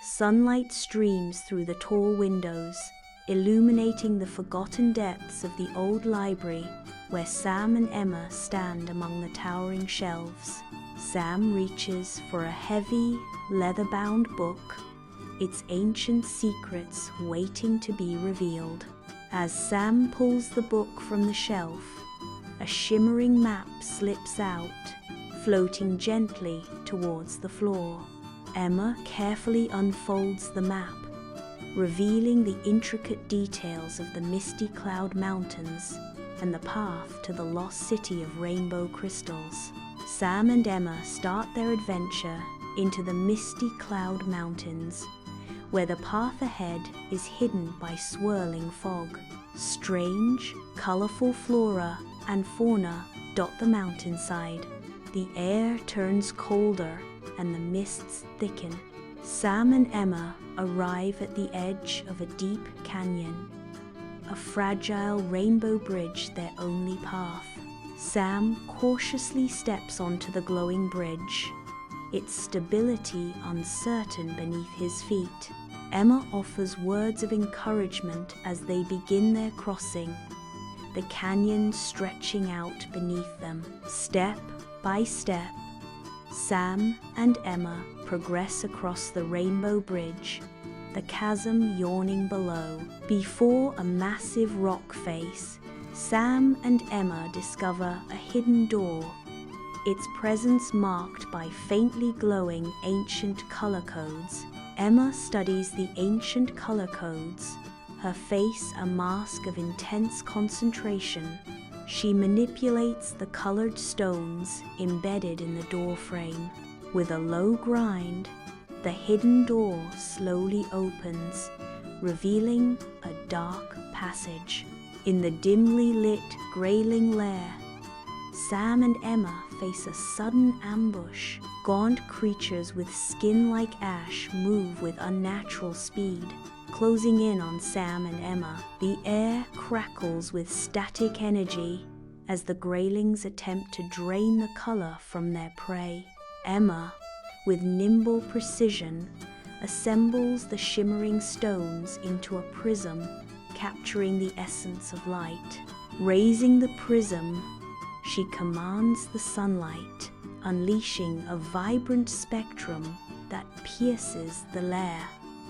Sunlight streams through the tall windows, illuminating the forgotten depths of the old library where Sam and Emma stand among the towering shelves. Sam reaches for a heavy, leather-bound book, its ancient secrets waiting to be revealed. As Sam pulls the book from the shelf, a shimmering map slips out, floating gently towards the floor. Emma carefully unfolds the map, revealing the intricate details of the misty cloud mountains and the path to the lost city of rainbow crystals. Sam and Emma start their adventure into the misty cloud mountains, where the path ahead is hidden by swirling fog. Strange, colorful flora and fauna dot the mountainside. The air turns colder and the mists thicken. Sam and Emma arrive at the edge of a deep canyon, a fragile rainbow bridge their only path. Sam cautiously steps onto the glowing bridge, its stability uncertain beneath his feet. Emma offers words of encouragement as they begin their crossing, the canyon stretching out beneath them. Step by step, Sam and Emma progress across the rainbow bridge, the chasm yawning below. Before a massive rock face, Sam and Emma discover a hidden door, its presence marked by faintly glowing ancient color codes. Emma studies the ancient color codes, her face a mask of intense concentration. She manipulates the colored stones embedded in the door frame. With a low grind, the hidden door slowly opens, revealing a dark passage. In the dimly lit Grayling lair, Sam and Emma face a sudden ambush. Gaunt creatures with skin like ash move with unnatural speed, closing in on Sam and Emma. The air crackles with static energy as the Graylings attempt to drain the color from their prey. Emma, with nimble precision, assembles the shimmering stones into a prism, capturing the essence of light. Raising the prism, she commands the sunlight, unleashing a vibrant spectrum that pierces the lair.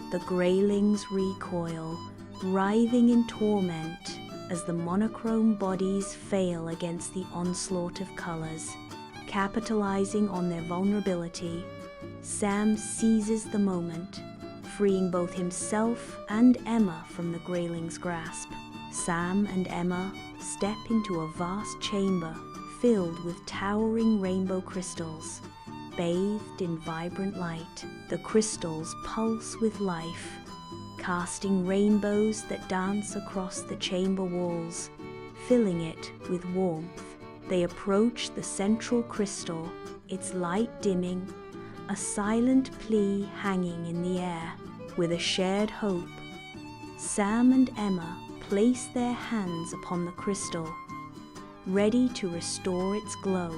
The Graylings recoil, writhing in torment as the monochrome bodies fail against the onslaught of colors. Capitalizing on their vulnerability, Sam seizes the moment, freeing both himself and Emma from the Graylings' grasp. Sam and Emma step into a vast chamber filled with towering rainbow crystals, bathed in vibrant light. The crystals pulse with life, casting rainbows that dance across the chamber walls, filling it with warmth. They approach the central crystal, its light dimming, a silent plea hanging in the air. With a shared hope, Sam and Emma place their hands upon the crystal, ready to restore its glow.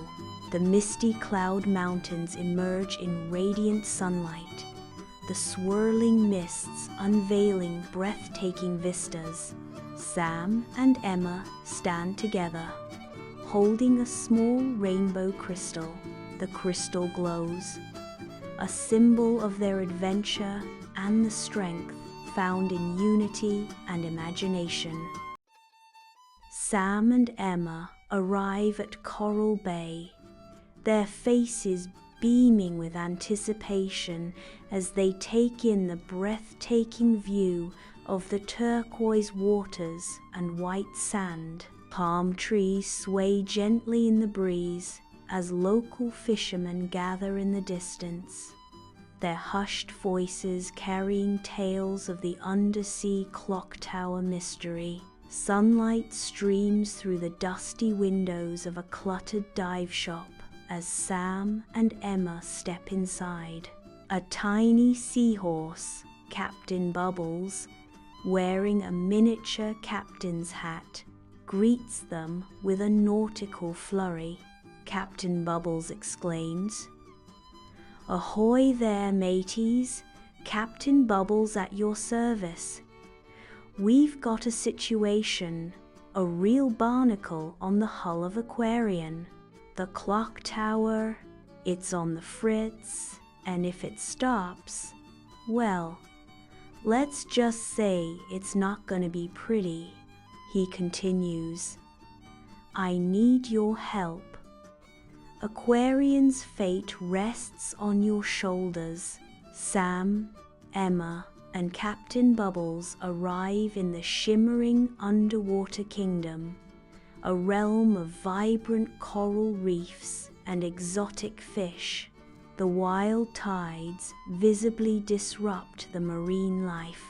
The misty cloud mountains emerge in radiant sunlight, the swirling mists unveiling breathtaking vistas. Sam and Emma stand together, holding a small rainbow crystal. The crystal glows, a symbol of their adventure and the strength found in unity and imagination. Sam and Emma arrive at Coral Bay, their faces beaming with anticipation as they take in the breathtaking view of the turquoise waters and white sand. Palm trees sway gently in the breeze as local fishermen gather in the distance, their hushed voices carrying tales of the Undersea Clocktower mystery. Sunlight streams through the dusty windows of a cluttered dive shop as Sam and Emma step inside. A tiny seahorse, Captain Bubbles, wearing a miniature captain's hat, greets them with a nautical flurry. Captain Bubbles exclaims, "Ahoy there, mateys! Captain Bubbles at your service. We've got a situation, a real barnacle on the hull of Aquarian. The Clocktower, it's on the fritz, and if it stops, well, let's just say it's not gonna be pretty. He continues, I need your help. Aquarian's fate rests on your shoulders. Sam, Emma, and Captain Bubbles arrive in the shimmering underwater kingdom, a realm of vibrant coral reefs and exotic fish. The wild tides visibly disrupt the marine life,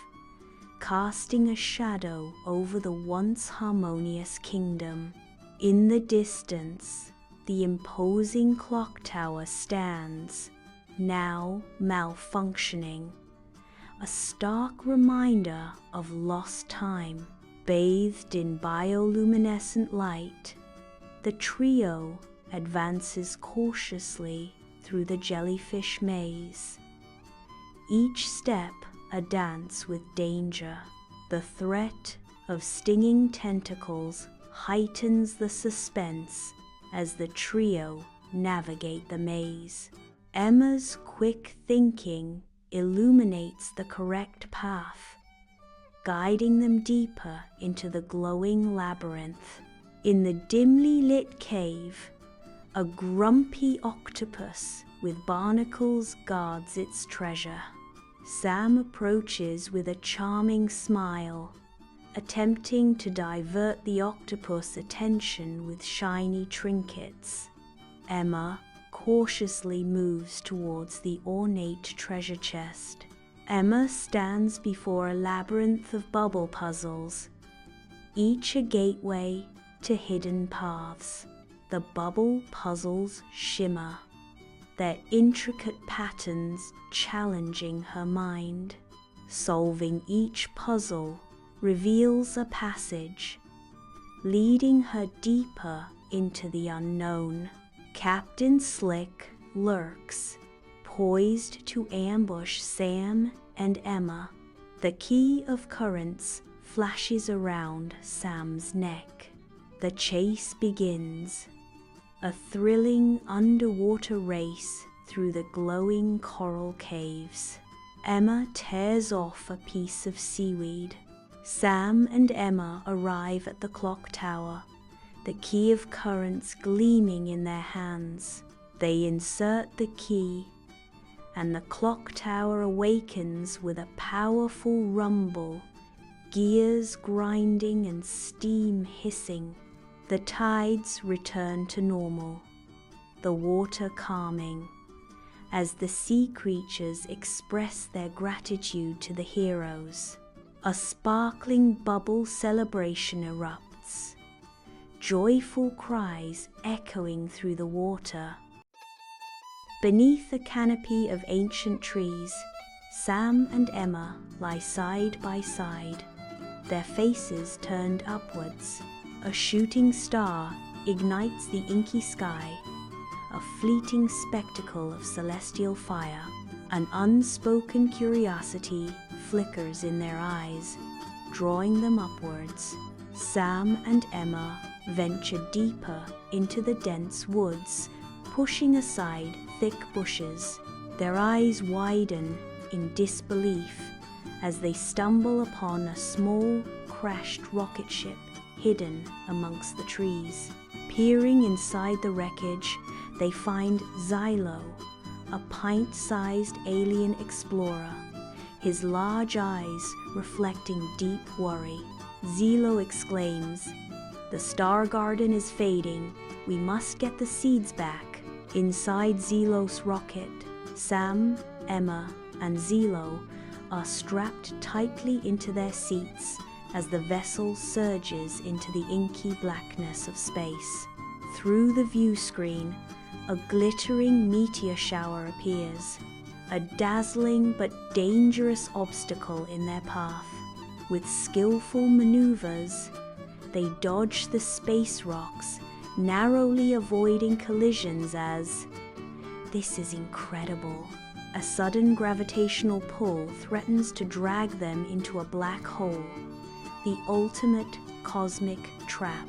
casting a shadow over the once harmonious kingdom. In the distance, the imposing clock tower stands, now malfunctioning, a stark reminder of lost time. Bathed in bioluminescent light, the trio advances cautiously through the jellyfish maze, each step a dance with danger. The threat of stinging tentacles heightens the suspense as the trio navigate the maze. Emma's quick thinking illuminates the correct path, guiding them deeper into the glowing labyrinth. In the dimly lit cave, a grumpy octopus with barnacles guards its treasure. Sam approaches with a charming smile, attempting to divert the octopus' attention with shiny trinkets. Emma cautiously moves towards the ornate treasure chest. Emma stands before a labyrinth of bubble puzzles, each a gateway to hidden paths. The bubble puzzles shimmer, their intricate patterns challenging her mind. Solving each puzzle reveals a passage, leading her deeper into the unknown. Captain Slick lurks, poised to ambush Sam and Emma. The key of currents flashes around Sam's neck. The chase begins, a thrilling underwater race through the glowing coral caves. Emma tears off a piece of seaweed. Sam and Emma arrive at the clock tower, the key of currents gleaming in their hands. They insert the key, and the clock tower awakens with a powerful rumble, gears grinding and steam hissing. The tides return to normal, the water calming, as the sea creatures express their gratitude to the heroes. A sparkling bubble celebration erupts, joyful cries echoing through the water. Beneath a canopy of ancient trees, Sam and Emma lie side by side, their faces turned upwards. A shooting star ignites the inky sky, a fleeting spectacle of celestial fire. An unspoken curiosity flickers in their eyes, drawing them upwards. Sam and Emma venture deeper into the dense woods, pushing aside thick bushes. Their eyes widen in disbelief as they stumble upon a small, crashed rocket ship hidden amongst the trees. Peering inside the wreckage, they find Zilo, a pint-sized alien explorer, his large eyes reflecting deep worry. Zilo exclaims, "The Star Garden is fading. We must get the seeds back." Inside Zilo's rocket, Sam, Emma, and Zilo are strapped tightly into their seats as the vessel surges into the inky blackness of space. Through the view screen, a glittering meteor shower appears, a dazzling but dangerous obstacle in their path. With skillful maneuvers, they dodge the space rocks, narrowly avoiding collisions as, "This is incredible," A sudden gravitational pull threatens to drag them into a black hole, the ultimate cosmic trap.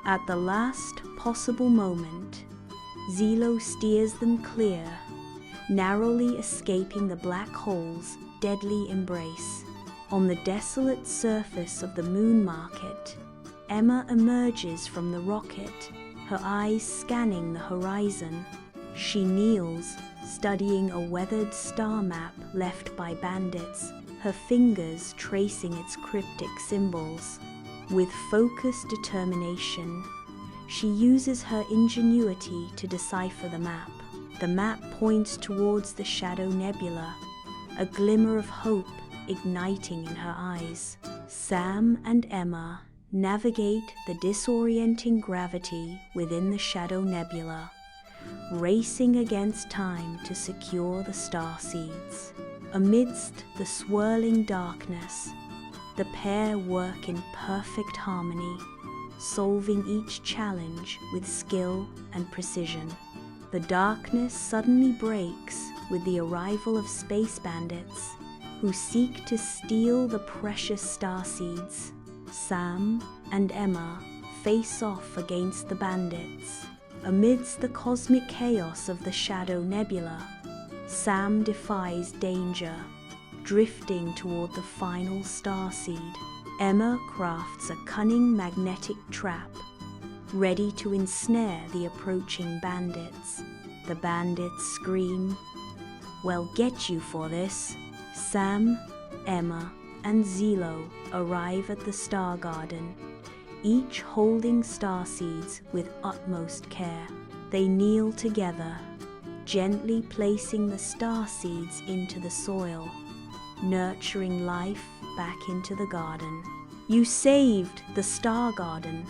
At the last possible moment, Zilo steers them clear, narrowly escaping the black hole's deadly embrace. On the desolate surface of the moon market, Emma emerges from the rocket, her eyes scanning the horizon. She kneels, studying a weathered star map left by bandits, her fingers tracing its cryptic symbols. With focused determination, she uses her ingenuity to decipher the map. The map points towards the Shadow Nebula, a glimmer of hope igniting in her eyes. Sam and Emma navigate the disorienting gravity within the Shadow Nebula, racing against time to secure the star seeds. Amidst the swirling darkness, the pair work in perfect harmony, solving each challenge with skill and precision. The darkness suddenly breaks with the arrival of space bandits who seek to steal the precious star seeds. Sam and Emma face off against the bandits. Amidst the cosmic chaos of the Shadow Nebula, Sam defies danger, drifting toward the final starseed. Emma crafts a cunning magnetic trap, ready to ensnare the approaching bandits. The bandits scream, "We'll get you for this." Sam, Emma, and Zilo arrive at the Star Garden, each holding starseeds with utmost care. They kneel together, gently placing the starseeds into the soil, nurturing life back into the garden. "You saved the Star Garden,"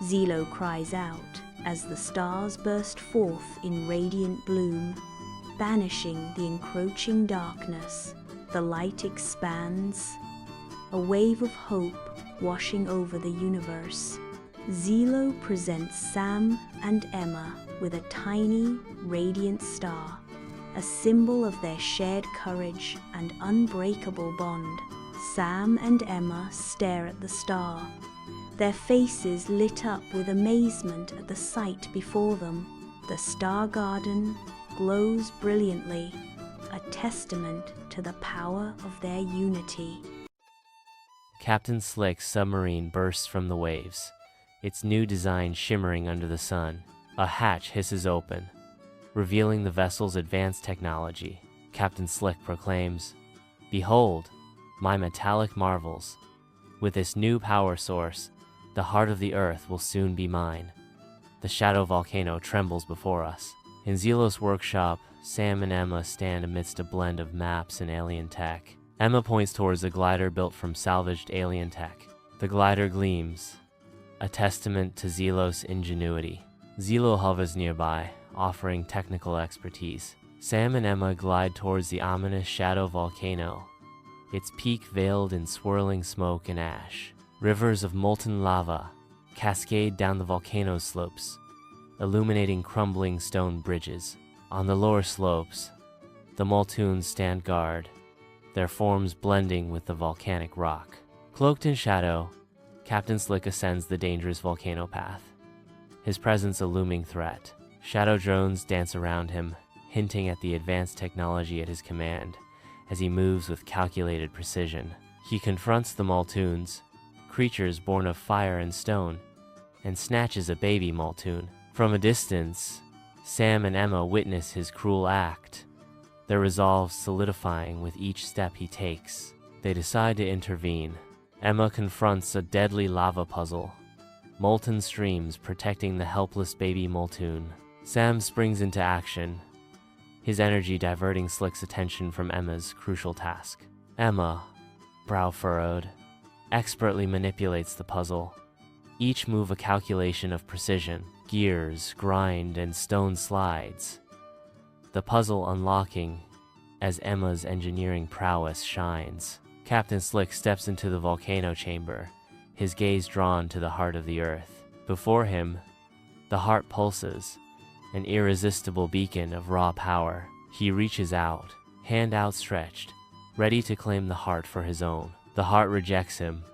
Zilo cries out as the stars burst forth in radiant bloom, banishing the encroaching darkness. The light expands, a wave of hope washing over the universe. Zilo presents Sam and Emma with a tiny, radiant star, a symbol of their shared courage and unbreakable bond. Sam and Emma stare at the star, their faces lit up with amazement at the sight before them. The Star Garden glows brilliantly, a testament to the power of their unity. Captain Slick's submarine bursts from the waves, its new design shimmering under the sun. A hatch hisses open, revealing the vessel's advanced technology. Captain Slick proclaims, "Behold, my metallic marvels. With this new power source, the heart of the Earth will soon be mine." The shadow volcano trembles before us. In Zilo's workshop, Sam and Emma stand amidst a blend of maps and alien tech. Emma points towards a glider built from salvaged alien tech. The glider gleams, a testament to Zilo's ingenuity. Zilo hovers nearby, offering technical expertise. Sam and Emma glide towards the ominous shadow volcano, its peak veiled in swirling smoke and ash. Rivers of molten lava cascade down the volcano's slopes, illuminating crumbling stone bridges. On the lower slopes, the Moltoons stand guard, their forms blending with the volcanic rock. Cloaked in shadow, Captain Slick ascends the dangerous volcano path, his presence a looming threat. Shadow drones dance around him, hinting at the advanced technology at his command as he moves with calculated precision. He confronts the Moltoons, creatures born of fire and stone, and snatches a baby Moltoon. From a distance, Sam and Emma witness his cruel act, their resolve solidifying with each step he takes. They decide to intervene. Emma confronts a deadly lava puzzle, molten streams protecting the helpless baby Moltoon. Sam springs into action, his energy diverting Slick's attention from Emma's crucial task. Emma, brow furrowed, expertly manipulates the puzzle, each move a calculation of precision. Gears grind and stone slides, the puzzle unlocking as Emma's engineering prowess shines. Captain Slick steps into the volcano chamber, his gaze drawn to the heart of the Earth. Before him, the heart pulses, an irresistible beacon of raw power. He reaches out, hand outstretched, ready to claim the heart for his own. The heart rejects him,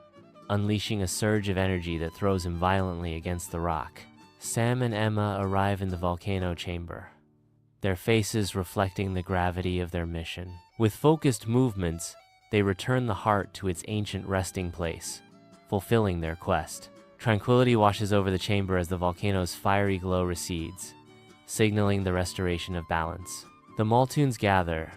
unleashing a surge of energy that throws him violently against the rock. Sam and Emma arrive in the volcano chamber, their faces reflecting the gravity of their mission. With focused movements, they return the heart to its ancient resting place, fulfilling their quest. Tranquility washes over the chamber as the volcano's fiery glow recedes, signaling the restoration of balance. The Maltoons gather,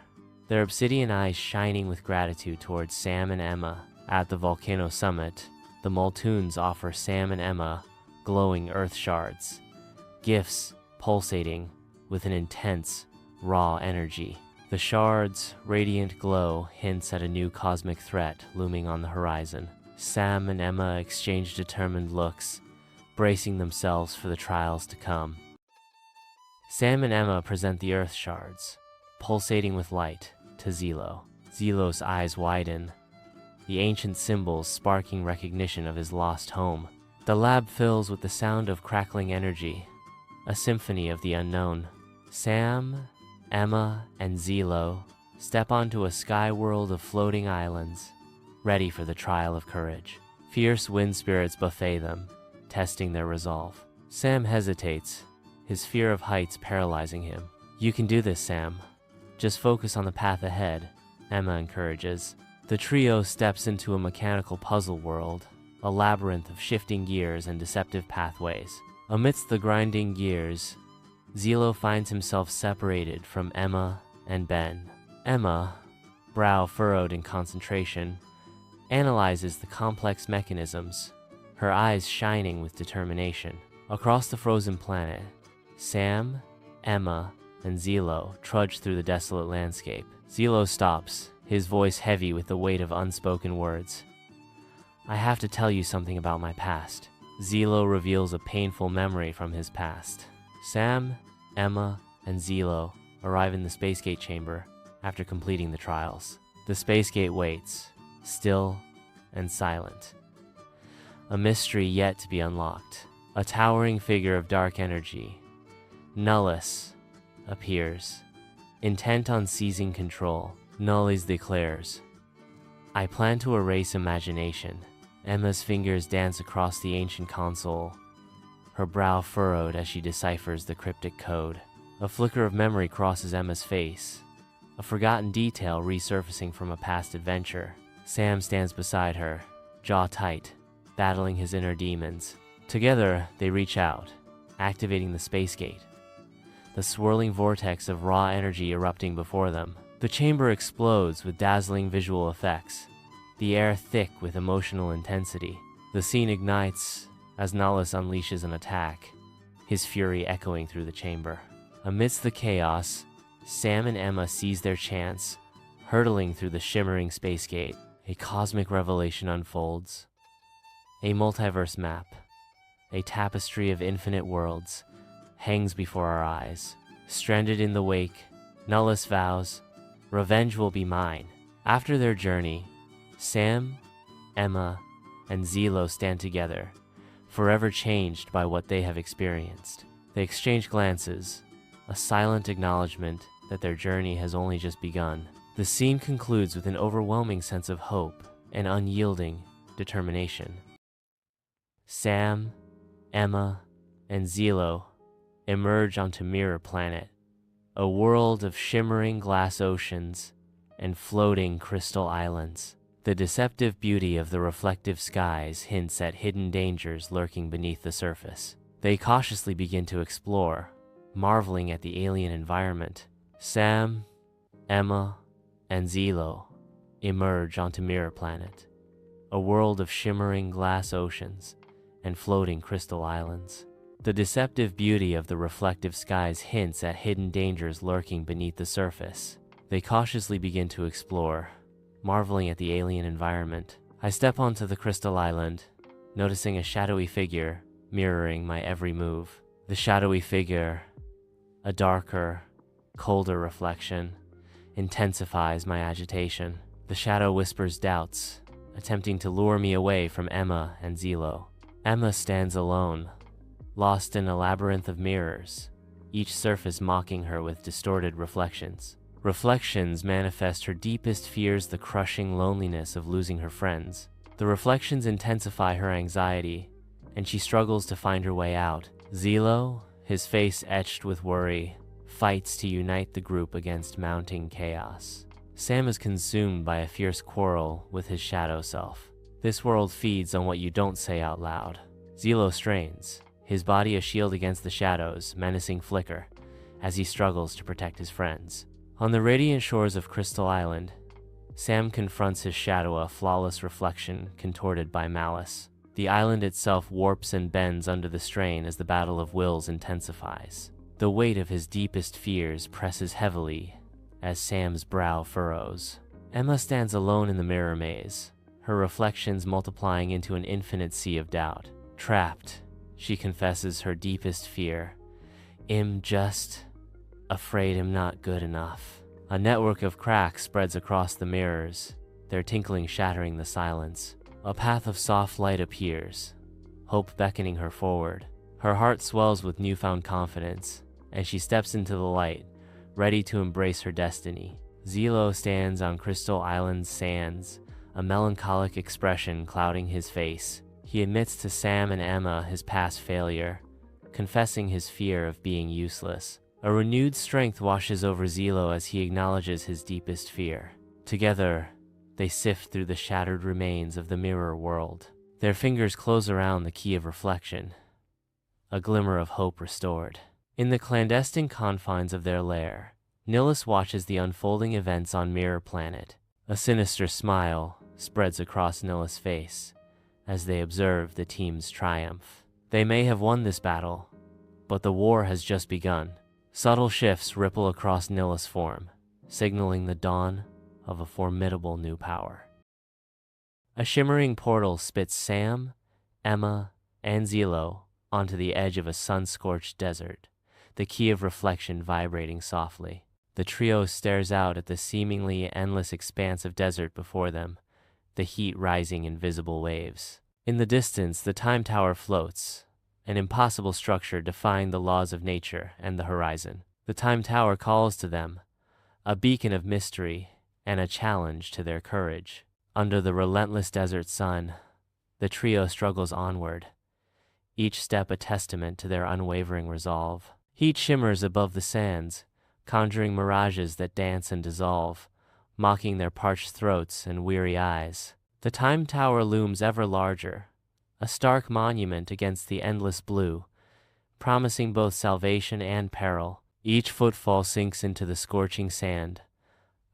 their obsidian eyes shining with gratitude towards Sam and Emma. At the volcano summit, the Maltoons offer Sam and Emma glowing earth shards, gifts pulsating with an intense, raw energy. The shards' radiant glow hints at a new cosmic threat looming on the horizon. Sam and Emma exchange determined looks, bracing themselves for the trials to come. Sam and Emma present the earth shards, pulsating with light, to Zilo. Zilo's eyes widen, the ancient symbols sparking recognition of his lost home. The lab fills with the sound of crackling energy, a symphony of the unknown. Sam, Emma, and Zilo step onto a sky world of floating islands, ready for the trial of courage. Fierce wind spirits buffet them, testing their resolve. Sam hesitates, his fear of heights paralyzing him. "You can do this, Sam. Just focus on the path ahead," Emma encourages. The trio steps into a mechanical puzzle world, a labyrinth of shifting gears and deceptive pathways. Amidst the grinding gears, Zilo finds himself separated from Emma and Ben. Emma, brow furrowed in concentration, analyzes the complex mechanisms, her eyes shining with determination. Across the frozen planet, Sam, Emma, and Zilo trudge through the desolate landscape. Zilo stops, his voice heavy with the weight of unspoken words. "I have to tell you something about my past." Zilo reveals a painful memory from his past. Sam, Emma, and Zilo arrive in the space gate chamber after completing the trials. The space gate waits, still and silent. A mystery yet to be unlocked. A towering figure of dark energy, Nullis, appears, intent on seizing control. Nullis declares, "I plan to erase imagination." Emma's fingers dance across the ancient console, her brow furrowed as she deciphers the cryptic code. A flicker of memory crosses Emma's face, a forgotten detail resurfacing from a past adventure. Sam stands beside her, jaw tight, battling his inner demons. Together, they reach out, activating the space gate, the swirling vortex of raw energy erupting before them. The chamber explodes with dazzling visual effects, the air thick with emotional intensity. The scene ignites as Nullis unleashes an attack, his fury echoing through the chamber. Amidst the chaos, Sam and Emma seize their chance, hurtling through the shimmering space gate. A cosmic revelation unfolds. A multiverse map, a tapestry of infinite worlds, hangs before our eyes. Stranded in the wake, Nullis vows, "Revenge will be mine." After their journey, Sam, Emma, and Zilo stand together, forever changed by what they have experienced. They exchange glances, a silent acknowledgement that their journey has only just begun. The scene concludes with an overwhelming sense of hope and unyielding determination. Sam, Emma, and Zilo emerge onto Mirror Planet, a world of shimmering glass oceans and floating crystal islands. The deceptive beauty of the reflective skies hints at hidden dangers lurking beneath the surface. They cautiously begin to explore, marveling at the alien environment. Sam, Emma, and Zilo emerge onto Mirror Planet, a world of shimmering glass oceans and floating crystal islands. The deceptive beauty of the reflective skies hints at hidden dangers lurking beneath the surface. They cautiously begin to explore, marveling at the alien environment. I step onto the crystal island, noticing a shadowy figure mirroring my every move. The shadowy figure, a darker, colder reflection, intensifies my agitation. The shadow whispers doubts, attempting to lure me away from Emma and Zilo. Emma stands alone, lost in a labyrinth of mirrors, each surface mocking her with distorted reflections. Reflections manifest her deepest fears, the crushing loneliness of losing her friends. The reflections intensify her anxiety, and she struggles to find her way out. Zilo, his face etched with worry, fights to unite the group against mounting chaos. Sam is consumed by a fierce quarrel with his shadow self. This world feeds on what you don't say out loud. Zilo strains, his body a shield against the shadows, menacing flicker, as he struggles to protect his friends. On the radiant shores of Crystal Island, Sam confronts his shadow, a flawless reflection contorted by malice. The island itself warps and bends under the strain as the battle of wills intensifies. The weight of his deepest fears presses heavily as Sam's brow furrows. Emma stands alone in the mirror maze, her reflections multiplying into an infinite sea of doubt. Trapped, she confesses her deepest fear. I'm just afraid I'm not good enough. A network of cracks spreads across the mirrors, their tinkling shattering the silence. A path of soft light appears, hope beckoning her forward. Her heart swells with newfound confidence, and she steps into the light, ready to embrace her destiny. Zilo stands on Crystal Island's sands, a melancholic expression clouding his face. He admits to Sam and Emma his past failure, confessing his fear of being useless. A renewed strength washes over Zilo as he acknowledges his deepest fear. Together, they sift through the shattered remains of the mirror world. Their fingers close around the key of reflection, a glimmer of hope restored. In the clandestine confines of their lair, Nullis watches the unfolding events on Mirror Planet. A sinister smile spreads across Nullis' face as they observe the team's triumph. They may have won this battle, but the war has just begun. Subtle shifts ripple across Nullis' form, signaling the dawn of a formidable new power. A shimmering portal spits Sam, Emma, and Zilo onto the edge of a sun-scorched desert, the key of reflection vibrating softly. The trio stares out at the seemingly endless expanse of desert before them, the heat rising in visible waves. In the distance, the Time Tower floats, an impossible structure defying the laws of nature and the horizon. The Time Tower calls to them, a beacon of mystery and a challenge to their courage. Under the relentless desert sun, the trio struggles onward, each step a testament to their unwavering resolve. Heat shimmers above the sands, conjuring mirages that dance and dissolve, mocking their parched throats and weary eyes. The Time Tower looms ever larger, a stark monument against the endless blue, promising both salvation and peril. Each footfall sinks into the scorching sand,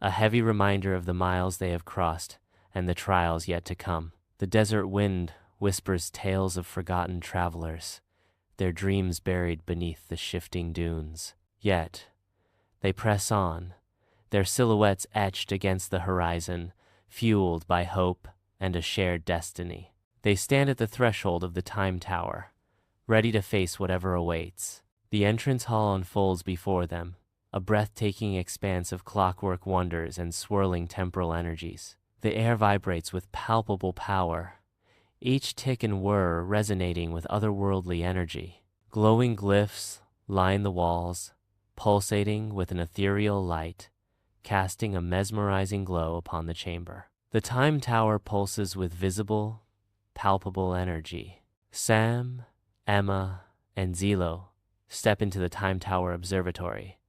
a heavy reminder of the miles they have crossed and the trials yet to come. The desert wind whispers tales of forgotten travelers, their dreams buried beneath the shifting dunes. Yet, they press on, their silhouettes etched against the horizon, fueled by hope and a shared destiny. They stand at the threshold of the Time Tower, ready to face whatever awaits. The entrance hall unfolds before them, a breathtaking expanse of clockwork wonders and swirling temporal energies. The air vibrates with palpable power, each tick and whir resonating with otherworldly energy. Glowing glyphs line the walls, pulsating with an ethereal light, casting a mesmerizing glow upon the chamber. The Time Tower pulses with visible, palpable energy. Sam, Emma, and Zilo step into the Time Tower Observatory,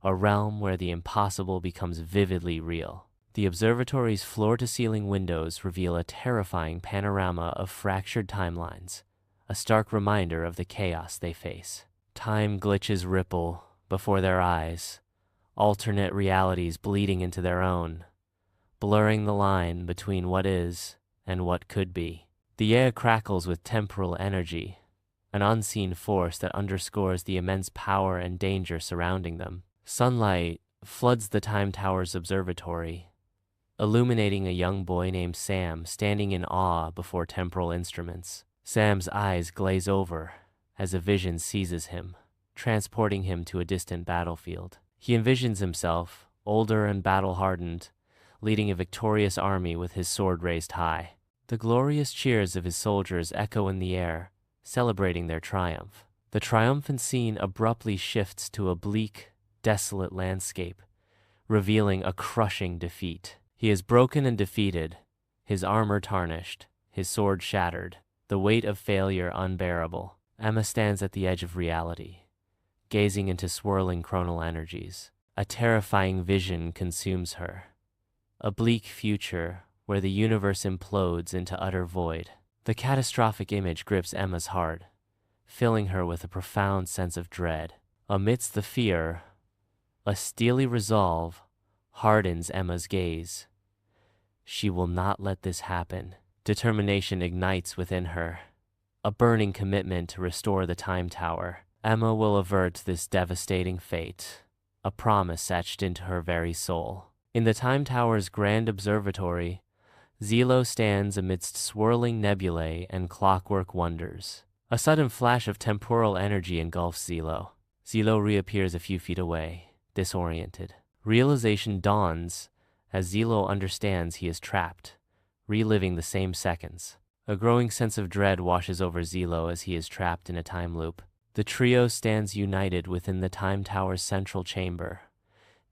a realm where the impossible becomes vividly real. The observatory's floor-to-ceiling windows reveal a terrifying panorama of fractured timelines, a stark reminder of the chaos they face. Time glitches ripple before their eyes, alternate realities bleeding into their own, blurring the line between what is and what could be. The air crackles with temporal energy, an unseen force that underscores the immense power and danger surrounding them. Sunlight floods the Time Tower's observatory, illuminating a young boy named Sam standing in awe before temporal instruments. Sam's eyes glaze over as a vision seizes him, transporting him to a distant battlefield. He envisions himself, older and battle-hardened, leading a victorious army with his sword raised high. The glorious cheers of his soldiers echo in the air, celebrating their triumph. The triumphant scene abruptly shifts to a bleak, desolate landscape, revealing a crushing defeat. He is broken and defeated, his armor tarnished, his sword shattered, the weight of failure unbearable. Emma stands at the edge of reality, gazing into swirling chronal energies. A terrifying vision consumes her. A bleak future where the universe implodes into utter void. The catastrophic image grips Emma's heart, filling her with a profound sense of dread. Amidst the fear, a steely resolve hardens Emma's gaze. She will not let this happen. Determination ignites within her, a burning commitment to restore the Time Tower. Emma will avert this devastating fate, a promise etched into her very soul. In the Time Tower's grand observatory, Zilo stands amidst swirling nebulae and clockwork wonders. A sudden flash of temporal energy engulfs Zilo. Zilo reappears a few feet away, disoriented. Realization dawns as Zilo understands he is trapped, reliving the same seconds. A growing sense of dread washes over Zilo as he is trapped in a time loop. The trio stands united within the Time Tower's central chamber,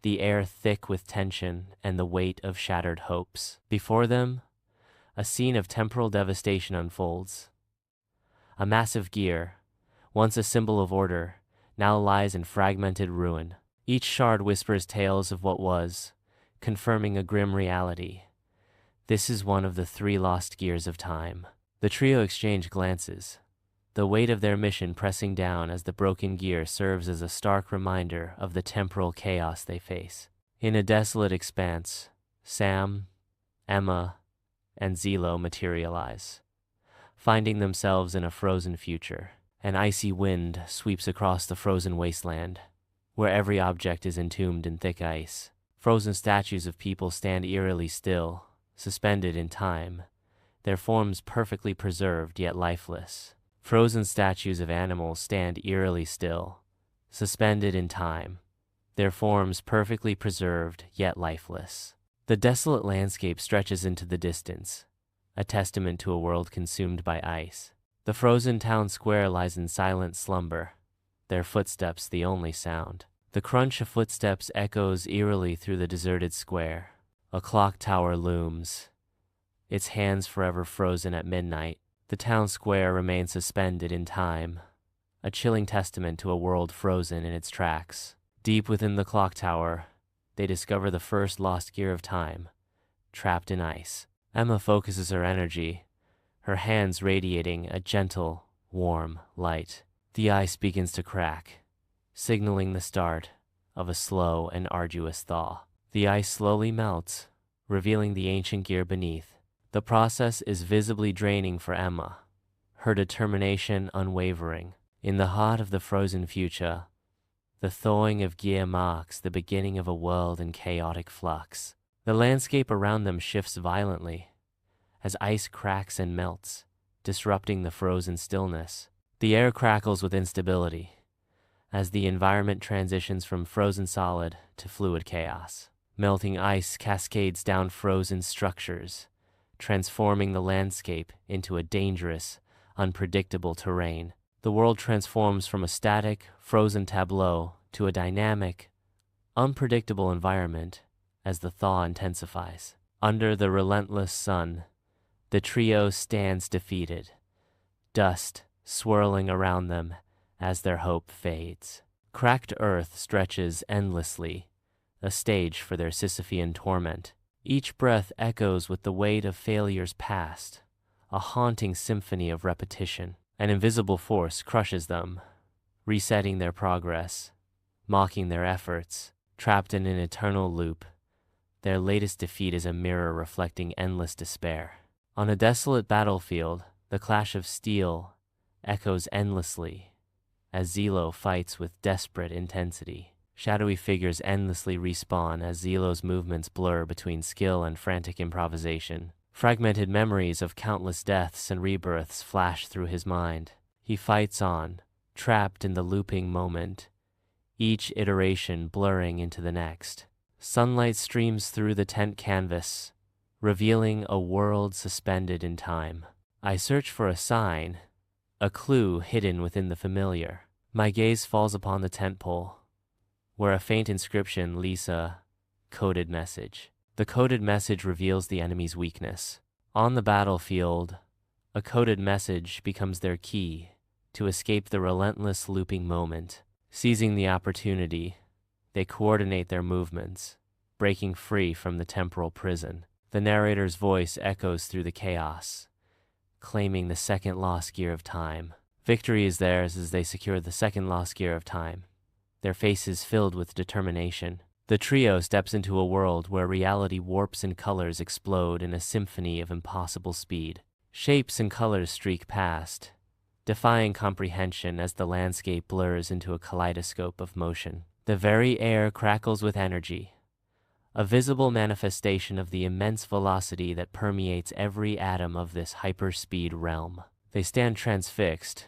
the air thick with tension and the weight of shattered hopes. Before them, a scene of temporal devastation unfolds. A massive gear, once a symbol of order, now lies in fragmented ruin. Each shard whispers tales of what was, confirming a grim reality. This is one of the 3 lost gears of time. The trio exchange glances, the weight of their mission pressing down as the broken gear serves as a stark reminder of the temporal chaos they face. In a desolate expanse, Sam, Emma, and Zilo materialize, finding themselves in a frozen future. An icy wind sweeps across the frozen wasteland, where every object is entombed in thick ice. Frozen statues of people stand eerily still, suspended in time, their forms perfectly preserved yet lifeless. Frozen statues of animals stand eerily still, suspended in time, their forms perfectly preserved yet lifeless. The desolate landscape stretches into the distance, a testament to a world consumed by ice. The frozen town square lies in silent slumber, their footsteps the only sound. The crunch of footsteps echoes eerily through the deserted square. A clock tower looms, its hands forever frozen at midnight. The town square remains suspended in time, a chilling testament to a world frozen in its tracks. Deep within the clock tower, they discover the first lost gear of time, trapped in ice. Emma focuses her energy, her hands radiating a gentle, warm light. The ice begins to crack, signaling the start of a slow and arduous thaw. The ice slowly melts, revealing the ancient gear beneath. The process is visibly draining for Emma, her determination unwavering. In the heart of the frozen future, the thawing of gear marks the beginning of a world in chaotic flux. The landscape around them shifts violently, as ice cracks and melts, disrupting the frozen stillness. The air crackles with instability, as the environment transitions from frozen solid to fluid chaos. Melting ice cascades down frozen structures, transforming the landscape into a dangerous, unpredictable terrain. The world transforms from a static, frozen tableau to a dynamic, unpredictable environment as the thaw intensifies. Under the relentless sun, the trio stands defeated, dust swirling around them as their hope fades. Cracked earth stretches endlessly, a stage for their Sisyphean torment. Each breath echoes with the weight of failures past, a haunting symphony of repetition. An invisible force crushes them, resetting their progress, mocking their efforts. Trapped in an eternal loop, their latest defeat is a mirror reflecting endless despair. On a desolate battlefield, the clash of steel echoes endlessly as Zilo fights with desperate intensity. Shadowy figures endlessly respawn as Zilo's movements blur between skill and frantic improvisation. Fragmented memories of countless deaths and rebirths flash through his mind. He fights on, trapped in the looping moment, each iteration blurring into the next. Sunlight streams through the tent canvas, revealing a world suspended in time. I search for a sign, a clue hidden within the familiar. My gaze falls upon the tent pole, where a faint inscription, Lisa, coded message. The coded message reveals the enemy's weakness. On the battlefield, a coded message becomes their key to escape the relentless looping moment. Seizing the opportunity, they coordinate their movements, breaking free from the temporal prison. The narrator's voice echoes through the chaos, claiming the second lost gear of time. Victory is theirs as they secure the second lost gear of time, their faces filled with determination. The trio steps into a world where reality warps and colors explode in a symphony of impossible speed. Shapes and colors streak past, defying comprehension as the landscape blurs into a kaleidoscope of motion. The very air crackles with energy, a visible manifestation of the immense velocity that permeates every atom of this hyperspeed realm. They stand transfixed,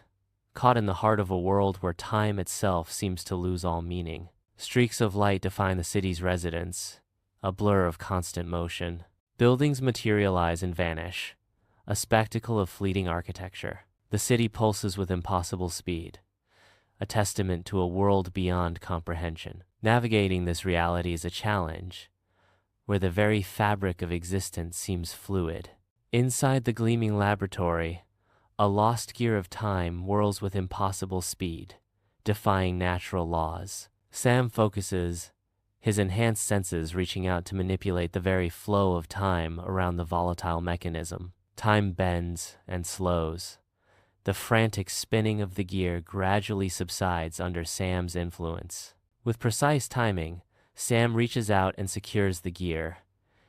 caught in the heart of a world where time itself seems to lose all meaning. Streaks of light define the city's residents, a blur of constant motion. Buildings materialize and vanish, a spectacle of fleeting architecture. The city pulses with impossible speed, a testament to a world beyond comprehension. Navigating this reality is a challenge, where the very fabric of existence seems fluid. Inside the gleaming laboratory, a lost gear of time whirls with impossible speed, defying natural laws. Sam focuses, his enhanced senses reaching out to manipulate the very flow of time around the volatile mechanism. Time bends and slows. The frantic spinning of the gear gradually subsides under Sam's influence. With precise timing, Sam reaches out and secures the gear,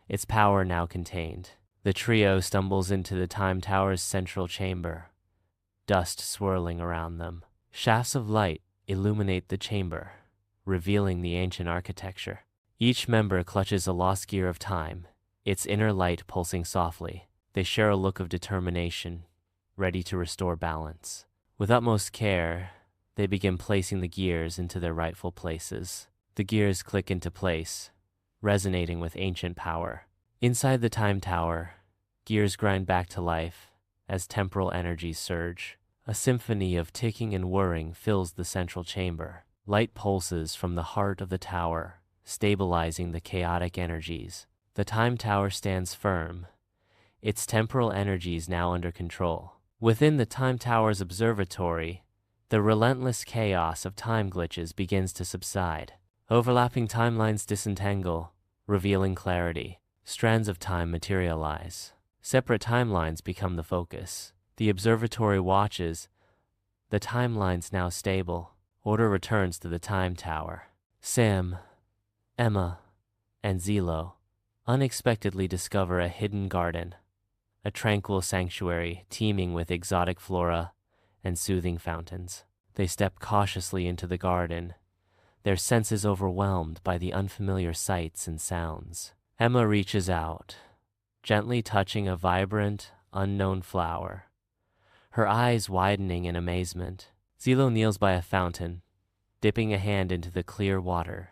its power now contained. The trio stumbles into the Time Tower's central chamber, dust swirling around them. Shafts of light illuminate the chamber, revealing the ancient architecture. Each member clutches a lost gear of time, its inner light pulsing softly. They share a look of determination, ready to restore balance. With utmost care, they begin placing the gears into their rightful places. The gears click into place, resonating with ancient power. Inside the Time Tower, gears grind back to life as temporal energies surge. A symphony of ticking and whirring fills the central chamber. Light pulses from the heart of the tower, stabilizing the chaotic energies. The Time Tower stands firm, its temporal energies now under control. Within the Time Tower's observatory, the relentless chaos of time glitches begins to subside. Overlapping timelines disentangle, revealing clarity. Strands of time materialize. Separate timelines become the focus. The observatory watches, the timelines now stable. Order returns to the Time Tower. Sam, Emma, and Zilo unexpectedly discover a hidden garden, a tranquil sanctuary teeming with exotic flora and soothing fountains. They step cautiously into the garden, their senses overwhelmed by the unfamiliar sights and sounds. Emma reaches out, gently touching a vibrant, unknown flower, her eyes widening in amazement. Zilo kneels by a fountain, dipping a hand into the clear water,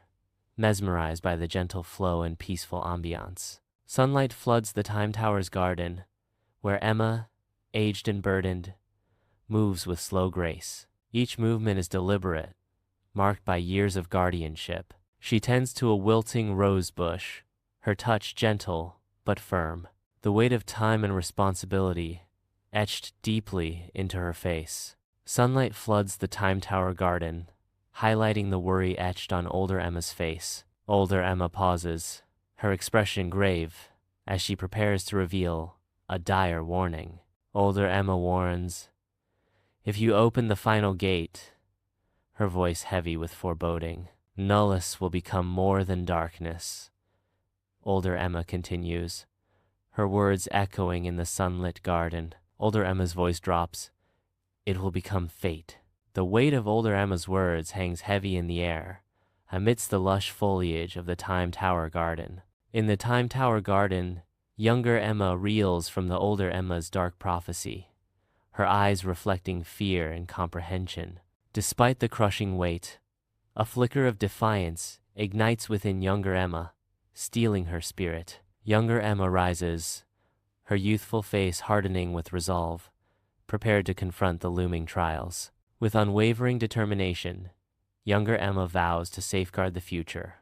mesmerized by the gentle flow and peaceful ambiance. Sunlight floods the Time Tower's garden, where Emma, aged and burdened, moves with slow grace. Each movement is deliberate, marked by years of guardianship. She tends to a wilting rose bush, her touch gentle but firm, the weight of time and responsibility etched deeply into her face. Sunlight floods the Time Tower garden, highlighting the worry etched on older Emma's face. Older Emma pauses, her expression grave, as she prepares to reveal a dire warning. Older Emma warns, "If you open the final gate," her voice heavy with foreboding, "Nullis will become more than darkness." Older Emma continues, her words echoing in the sunlit garden. Older Emma's voice drops, "It will become fate." The weight of older Emma's words hangs heavy in the air, amidst the lush foliage of the Time Tower garden. In the Time Tower garden, younger Emma reels from the older Emma's dark prophecy, her eyes reflecting fear and comprehension. Despite the crushing weight, a flicker of defiance ignites within younger Emma, stealing her spirit. Younger Emma rises, her youthful face hardening with resolve, prepared to confront the looming trials. With unwavering determination, younger Emma vows to safeguard the future,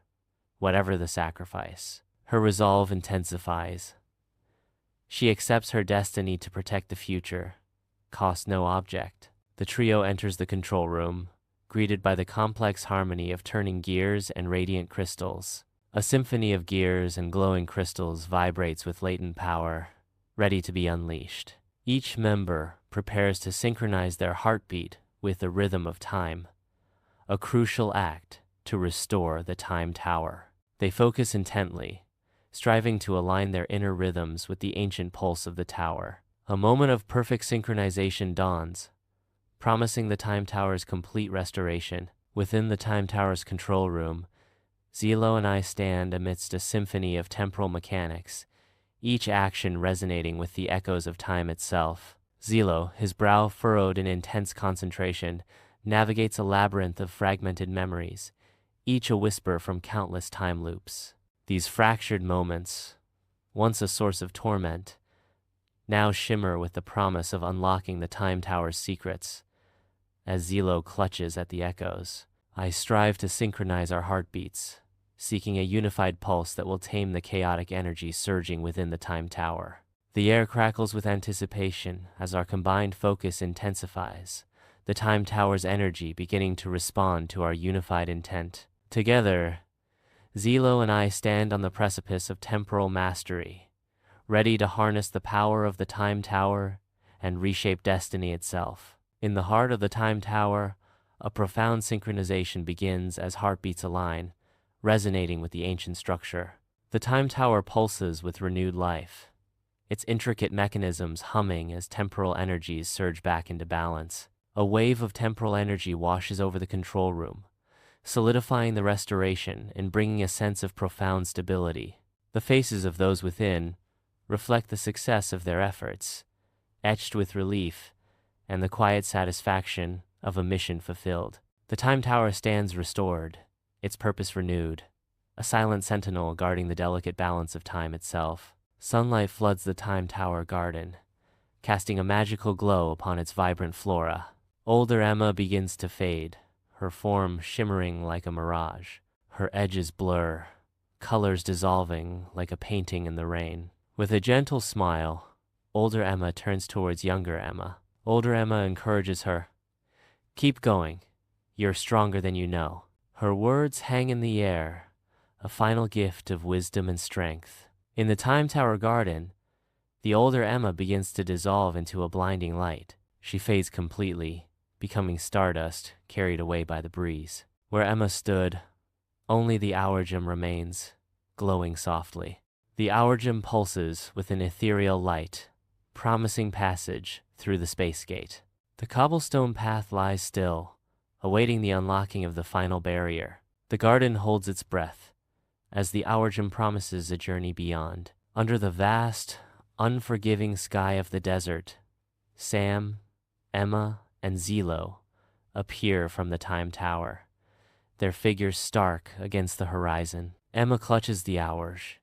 whatever the sacrifice. Her resolve intensifies. She accepts her destiny to protect the future, cost no object. The trio enters the control room, greeted by the complex harmony of turning gears and radiant crystals. A symphony of gears and glowing crystals vibrates with latent power, ready to be unleashed. Each member prepares to synchronize their heartbeat with the rhythm of time, a crucial act to restore the time tower. They focus intently, striving to align their inner rhythms with the ancient pulse of the tower. A moment of perfect synchronization dawns, promising the time tower's complete restoration. Within the time tower's control room, Zilo and I stand amidst a symphony of temporal mechanics, each action resonating with the echoes of time itself. Zilo, his brow furrowed in intense concentration, navigates a labyrinth of fragmented memories, each a whisper from countless time loops. These fractured moments, once a source of torment, now shimmer with the promise of unlocking the time tower's secrets. As Zilo clutches at the echoes, I strive to synchronize our heartbeats, seeking a unified pulse that will tame the chaotic energy surging within the time tower. The air crackles with anticipation as our combined focus intensifies, the time tower's energy beginning to respond to our unified intent. Together, Zilo and I stand on the precipice of temporal mastery, ready to harness the power of the time tower and reshape destiny itself. In the heart of the time tower, a profound synchronization begins as heartbeats align, resonating with the ancient structure. The time tower pulses with renewed life, its intricate mechanisms humming as temporal energies surge back into balance. A wave of temporal energy washes over the control room, solidifying the restoration and bringing a sense of profound stability. The faces of those within reflect the success of their efforts, etched with relief and the quiet satisfaction of a mission fulfilled. The time tower stands restored, its purpose renewed, a silent sentinel guarding the delicate balance of time itself. Sunlight floods the time tower garden, casting a magical glow upon its vibrant flora. Older Emma begins to fade, her form shimmering like a mirage. Her edges blur, colors dissolving like a painting in the rain. With a gentle smile, older Emma turns towards younger Emma. Older Emma encourages her. "Keep going. You're stronger than you know." Her words hang in the air, a final gift of wisdom and strength. In the time tower garden, the older Emma begins to dissolve into a blinding light. She fades completely, becoming stardust carried away by the breeze. Where Emma stood, only the hour gem remains, glowing softly. The hour gem pulses with an ethereal light, promising passage through the space gate. The cobblestone path lies still, awaiting the unlocking of the final barrier. The garden holds its breath, as the hour gem promises a journey beyond. Under the vast, unforgiving sky of the desert, Sam, Emma, and Zilo appear from the time tower, their figures stark against the horizon. Emma clutches the hours,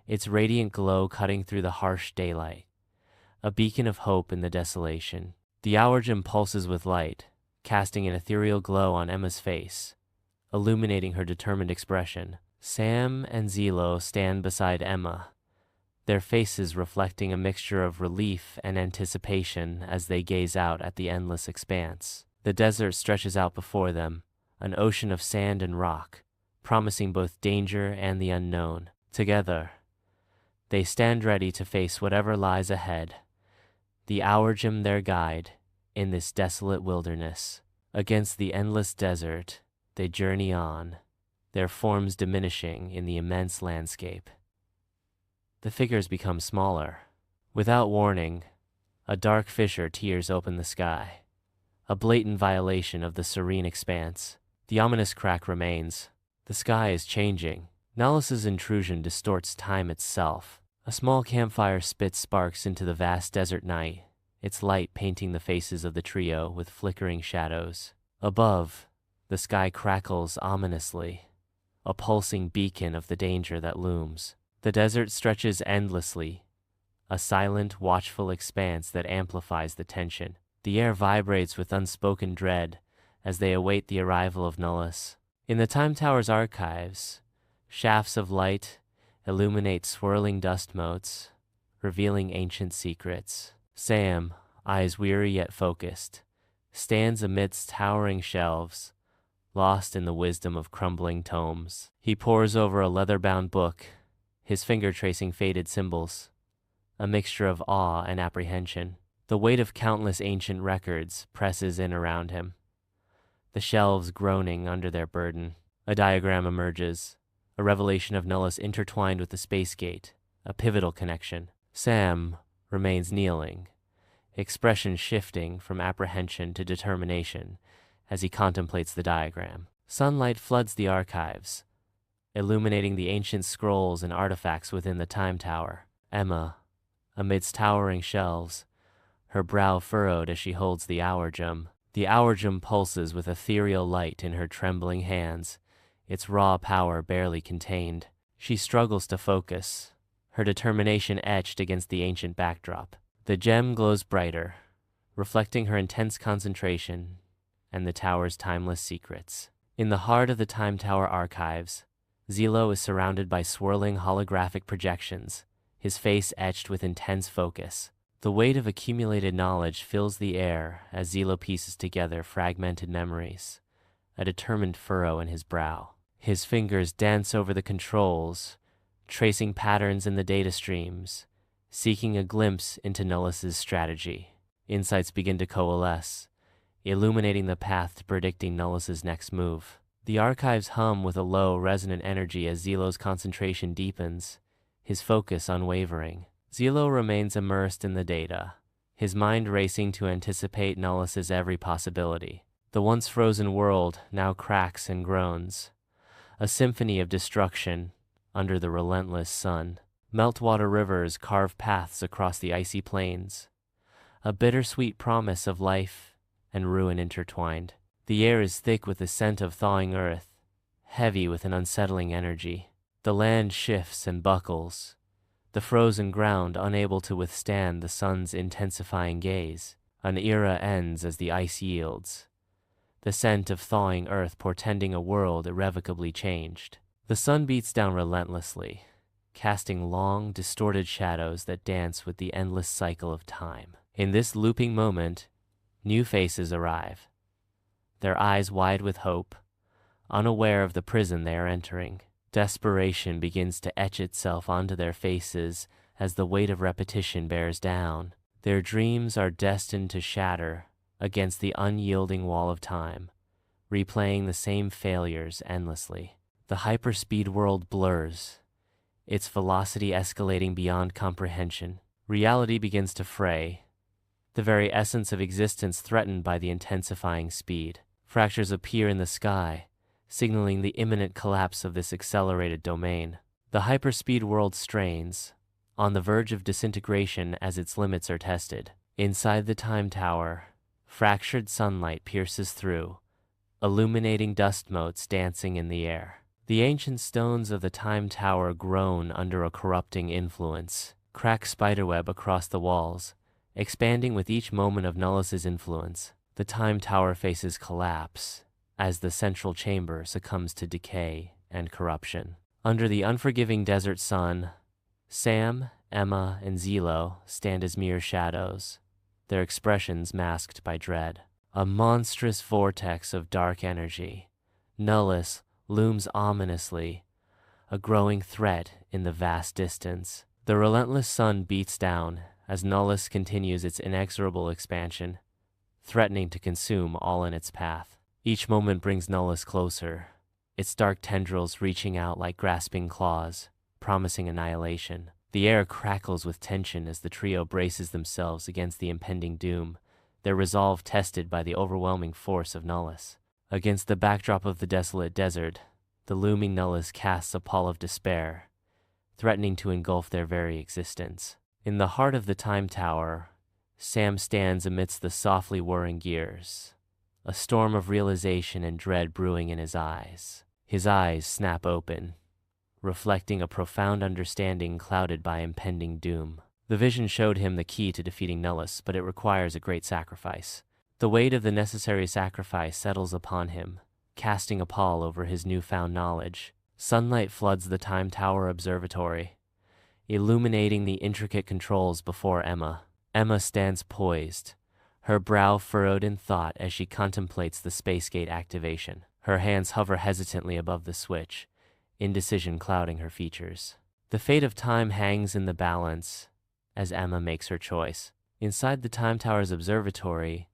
its radiant glow cutting through the harsh daylight, a beacon of hope in the desolation. The hour gem pulses with light, casting an ethereal glow on Emma's face, illuminating her determined expression. Sam and Zilo stand beside Emma, their faces reflecting a mixture of relief and anticipation as they gaze out at the endless expanse. The desert stretches out before them, an ocean of sand and rock, promising both danger and the unknown. Together, they stand ready to face whatever lies ahead, the hour gem their guide in this desolate wilderness. Against the endless desert, they journey on, their forms diminishing in the immense landscape. The figures become smaller. Without warning, a dark fissure tears open the sky, a blatant violation of the serene expanse. The ominous crack remains. The sky is changing. Nullis' intrusion distorts time itself. A small campfire spits sparks into the vast desert night, its light painting the faces of the trio with flickering shadows. Above, the sky crackles ominously, a pulsing beacon of the danger that looms. The desert stretches endlessly, a silent, watchful expanse that amplifies the tension. The air vibrates with unspoken dread as they await the arrival of Nullis. In the Time Tower's archives, Shafts of light illuminate swirling dust motes, revealing ancient secrets. Sam, eyes weary yet focused, stands amidst towering shelves, lost in the wisdom of crumbling tomes. He pores over a leather-bound book, his finger tracing faded symbols, a mixture of awe and apprehension. The weight of countless ancient records presses in around him, the shelves groaning under their burden. A diagram emerges, a revelation of Nullis intertwined with the space gate, a pivotal connection. Sam remains kneeling, expression shifting from apprehension to determination as he contemplates the diagram. Sunlight floods the archives, illuminating the ancient scrolls and artifacts within the Time Tower. Emma, amidst towering shelves, her brow furrowed as she holds the hour gem. The hour gem pulses with ethereal light in her trembling hands, its raw power barely contained. She struggles to focus, her determination etched against the ancient backdrop. The gem glows brighter, reflecting her intense concentration and the tower's timeless secrets. In the heart of the Time Tower archives, Zilo is surrounded by swirling holographic projections, his face etched with intense focus. The weight of accumulated knowledge fills the air as Zilo pieces together fragmented memories, a determined furrow in his brow. His fingers dance over the controls, tracing patterns in the data streams, seeking a glimpse into Nullis' strategy. Insights begin to coalesce, illuminating the path to predicting Nullis' next move. The archives hum with a low, resonant energy as Zilo's concentration deepens, his focus unwavering. Zilo remains immersed in the data, his mind racing to anticipate Nullis' every possibility. The once frozen world now cracks and groans, a symphony of destruction under the relentless sun. Meltwater rivers carve paths across the icy plains, a bittersweet promise of life and ruin intertwined. The air is thick with the scent of thawing earth, heavy with an unsettling energy. The land shifts and buckles, the frozen ground unable to withstand the sun's intensifying gaze. An era ends as the ice yields, the scent of thawing earth portending a world irrevocably changed. The sun beats down relentlessly, casting long, distorted shadows that dance with the endless cycle of time. In this looping moment, new faces arrive, their eyes wide with hope, unaware of the prison they are entering. Desperation begins to etch itself onto their faces as the weight of repetition bears down. Their dreams are destined to shatter against the unyielding wall of time, replaying the same failures endlessly. The hyperspeed world blurs, its velocity escalating beyond comprehension. Reality begins to fray, the very essence of existence threatened by the intensifying speed. Fractures appear in the sky, signaling the imminent collapse of this accelerated domain. The hyperspeed world strains, on the verge of disintegration as its limits are tested. Inside the Time Tower, fractured sunlight pierces through, illuminating dust motes dancing in the air. The ancient stones of the Time Tower groan under a corrupting influence, crack spiderweb across the walls, expanding with each moment of Nullis' influence. The Time Tower faces collapse as the central chamber succumbs to decay and corruption. Under the unforgiving desert sun, Sam, Emma, and Zilo stand as mere shadows, their expressions masked by dread. A monstrous vortex of dark energy, Nullis looms ominously, a growing threat in the vast distance. The relentless sun beats down as Nullis continues its inexorable expansion, threatening to consume all in its path. Each moment brings Nullis closer, its dark tendrils reaching out like grasping claws, promising annihilation. The air crackles with tension as the trio braces themselves against the impending doom, their resolve tested by the overwhelming force of Nullis. Against the backdrop of the desolate desert, the looming Nullis casts a pall of despair, threatening to engulf their very existence. In the heart of the Time Tower, Sam stands amidst the softly whirring gears, a storm of realization and dread brewing in his eyes. His eyes snap open, reflecting a profound understanding clouded by impending doom. The vision showed him the key to defeating Nullis, but it requires a great sacrifice. The weight of the necessary sacrifice settles upon him, casting a pall over his newfound knowledge. Sunlight floods the Time Tower observatory, illuminating the intricate controls before Emma. Emma stands poised, her brow furrowed in thought as she contemplates the space gate activation. Her hands hover hesitantly above the switch, indecision clouding her features. The fate of time hangs in the balance as Emma makes her choice. Inside the Time Tower's observatory,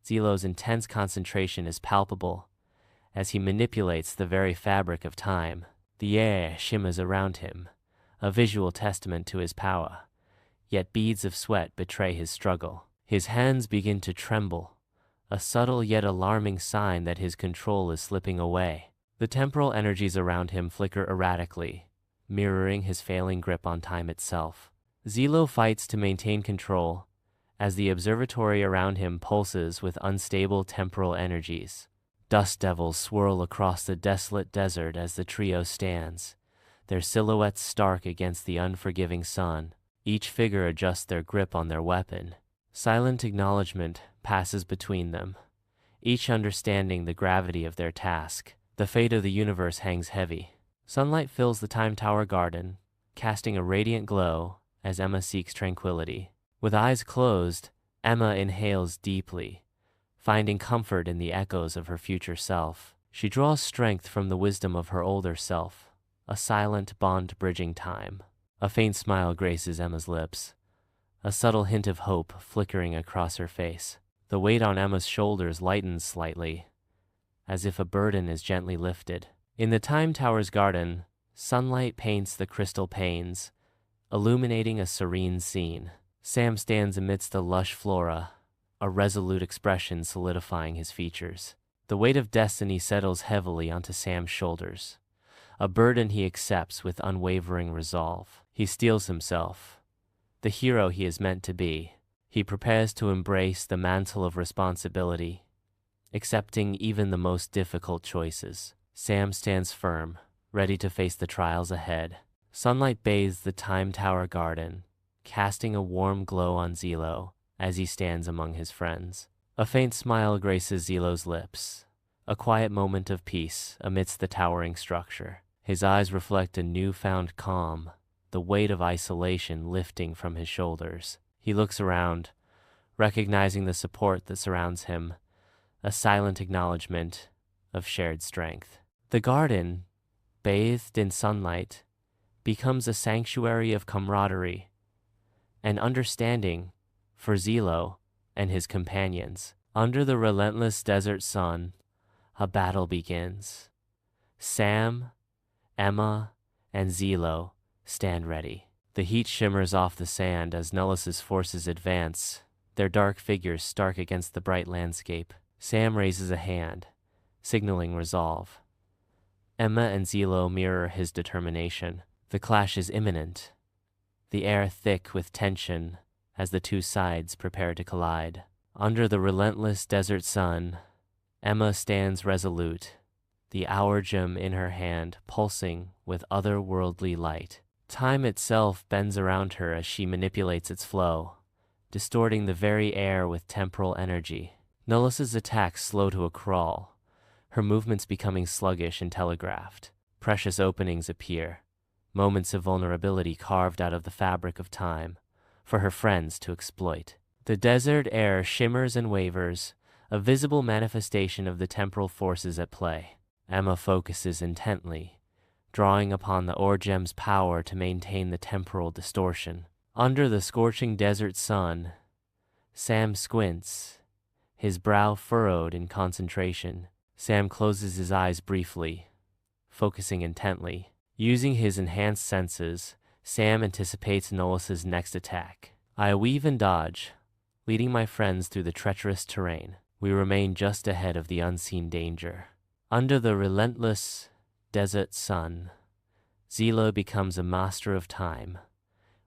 Zilo's intense concentration is palpable as he manipulates the very fabric of time. The air shimmers around him, a visual testament to his power, yet beads of sweat betray his struggle. His hands begin to tremble, a subtle yet alarming sign that his control is slipping away. The temporal energies around him flicker erratically, mirroring his failing grip on time itself. Zilo fights to maintain control as the observatory around him pulses with unstable temporal energies. Dust devils swirl across the desolate desert as the trio stands, their silhouettes stark against the unforgiving sun. Each figure adjusts their grip on their weapon. Silent acknowledgement passes between them, each understanding the gravity of their task. The fate of the universe hangs heavy. Sunlight fills the Time Tower garden, casting a radiant glow as Emma seeks tranquility. With eyes closed, Emma inhales deeply, finding comfort in the echoes of her future self. She draws strength from the wisdom of her older self, a silent bond bridging time. A faint smile graces Emma's lips, a subtle hint of hope flickering across her face. The weight on Emma's shoulders lightens slightly, as if a burden is gently lifted. In the Time Tower's garden, sunlight paints the crystal panes, illuminating a serene scene. Sam stands amidst the lush flora, a resolute expression solidifying his features. The weight of destiny settles heavily onto Sam's shoulders, a burden he accepts with unwavering resolve. He steels himself, the hero he is meant to be. He prepares to embrace the mantle of responsibility, accepting even the most difficult choices. Sam stands firm, ready to face the trials ahead. Sunlight bathes the Time Tower garden, casting a warm glow on Zilo as he stands among his friends. A faint smile graces Zilo's lips, a quiet moment of peace amidst the towering structure. His eyes reflect a newfound calm, the weight of isolation lifting from his shoulders. He looks around, recognizing the support that surrounds him, a silent acknowledgement of shared strength. The garden, bathed in sunlight, becomes a sanctuary of camaraderie and understanding for Zilo and his companions. Under the relentless desert sun, a battle begins. Sam, Emma, and Zilo stand ready. The heat shimmers off the sand as Nullis' forces advance, their dark figures stark against the bright landscape. Sam raises a hand, signaling resolve. Emma and Zilo mirror his determination. The clash is imminent, the air thick with tension as the two sides prepare to collide. Under the relentless desert sun, Emma stands resolute, the hour gem in her hand pulsing with otherworldly light. Time itself bends around her as she manipulates its flow, distorting the very air with temporal energy. Nullis' attacks slow to a crawl, her movements becoming sluggish and telegraphed. Precious openings appear, moments of vulnerability carved out of the fabric of time for her friends to exploit. The desert air shimmers and wavers, a visible manifestation of the temporal forces at play. Emma focuses intently, drawing upon the ore gem's power to maintain the temporal distortion. Under the scorching desert sun, Sam squints, his brow furrowed in concentration. Sam closes his eyes briefly, focusing intently. Using his enhanced senses, Sam anticipates Nullis' next attack. I weave and dodge, leading my friends through the treacherous terrain. We remain just ahead of the unseen danger. Under the relentless desert sun, Zilo becomes a master of time,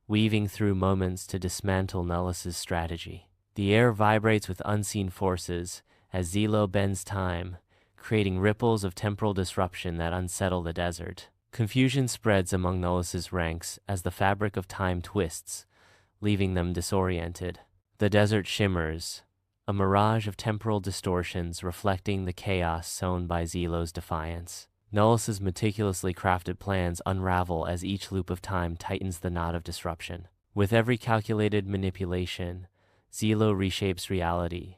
weaving through moments to dismantle Nullis' strategy. The air vibrates with unseen forces as Zilo bends time, creating ripples of temporal disruption that unsettle the desert. Confusion spreads among Nullis' ranks as the fabric of time twists, leaving them disoriented. The desert shimmers, a mirage of temporal distortions reflecting the chaos sown by Zilo's defiance. Nullis's meticulously crafted plans unravel as each loop of time tightens the knot of disruption. With every calculated manipulation, Zilo reshapes reality,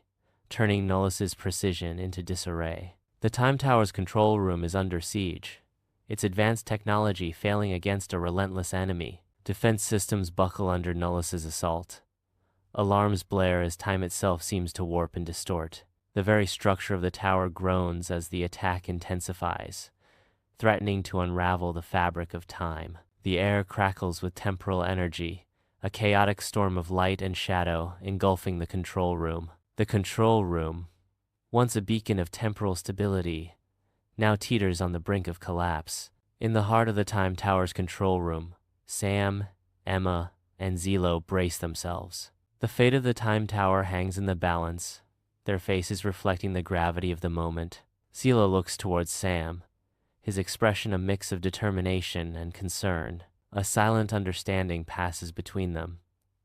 turning Nullis's precision into disarray. The Time Tower's control room is under siege, its advanced technology failing against a relentless enemy. Defense systems buckle under Nullis's assault. Alarms blare as time itself seems to warp and distort. The very structure of the tower groans as the attack intensifies, threatening to unravel the fabric of time. The air crackles with temporal energy, a chaotic storm of light and shadow engulfing the control room. The control room, once a beacon of temporal stability, now teeters on the brink of collapse. In the heart of the Time Tower's control room, Sam, Emma, and Zilo brace themselves. The fate of the Time Tower hangs in the balance, their faces reflecting the gravity of the moment. Zilo looks towards Sam, his expression a mix of determination and concern. A silent understanding passes between them,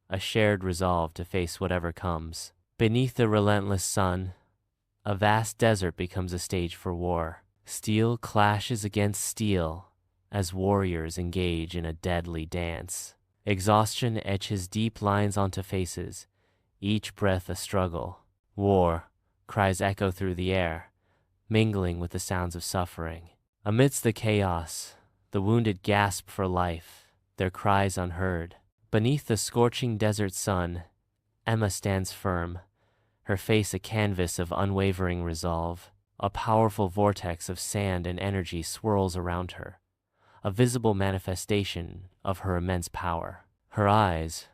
a shared resolve to face whatever comes. Beneath the relentless sun, a vast desert becomes a stage for war. Steel clashes against steel as warriors engage in a deadly dance. Exhaustion etches deep lines onto faces, each breath a struggle. War cries echo through the air, mingling with the sounds of suffering. Amidst the chaos, the wounded gasp for life, their cries unheard. Beneath the scorching desert sun, Emma stands firm, her face a canvas of unwavering resolve. A powerful vortex of sand and energy swirls around her, a visible manifestation of her immense power. Her eyes,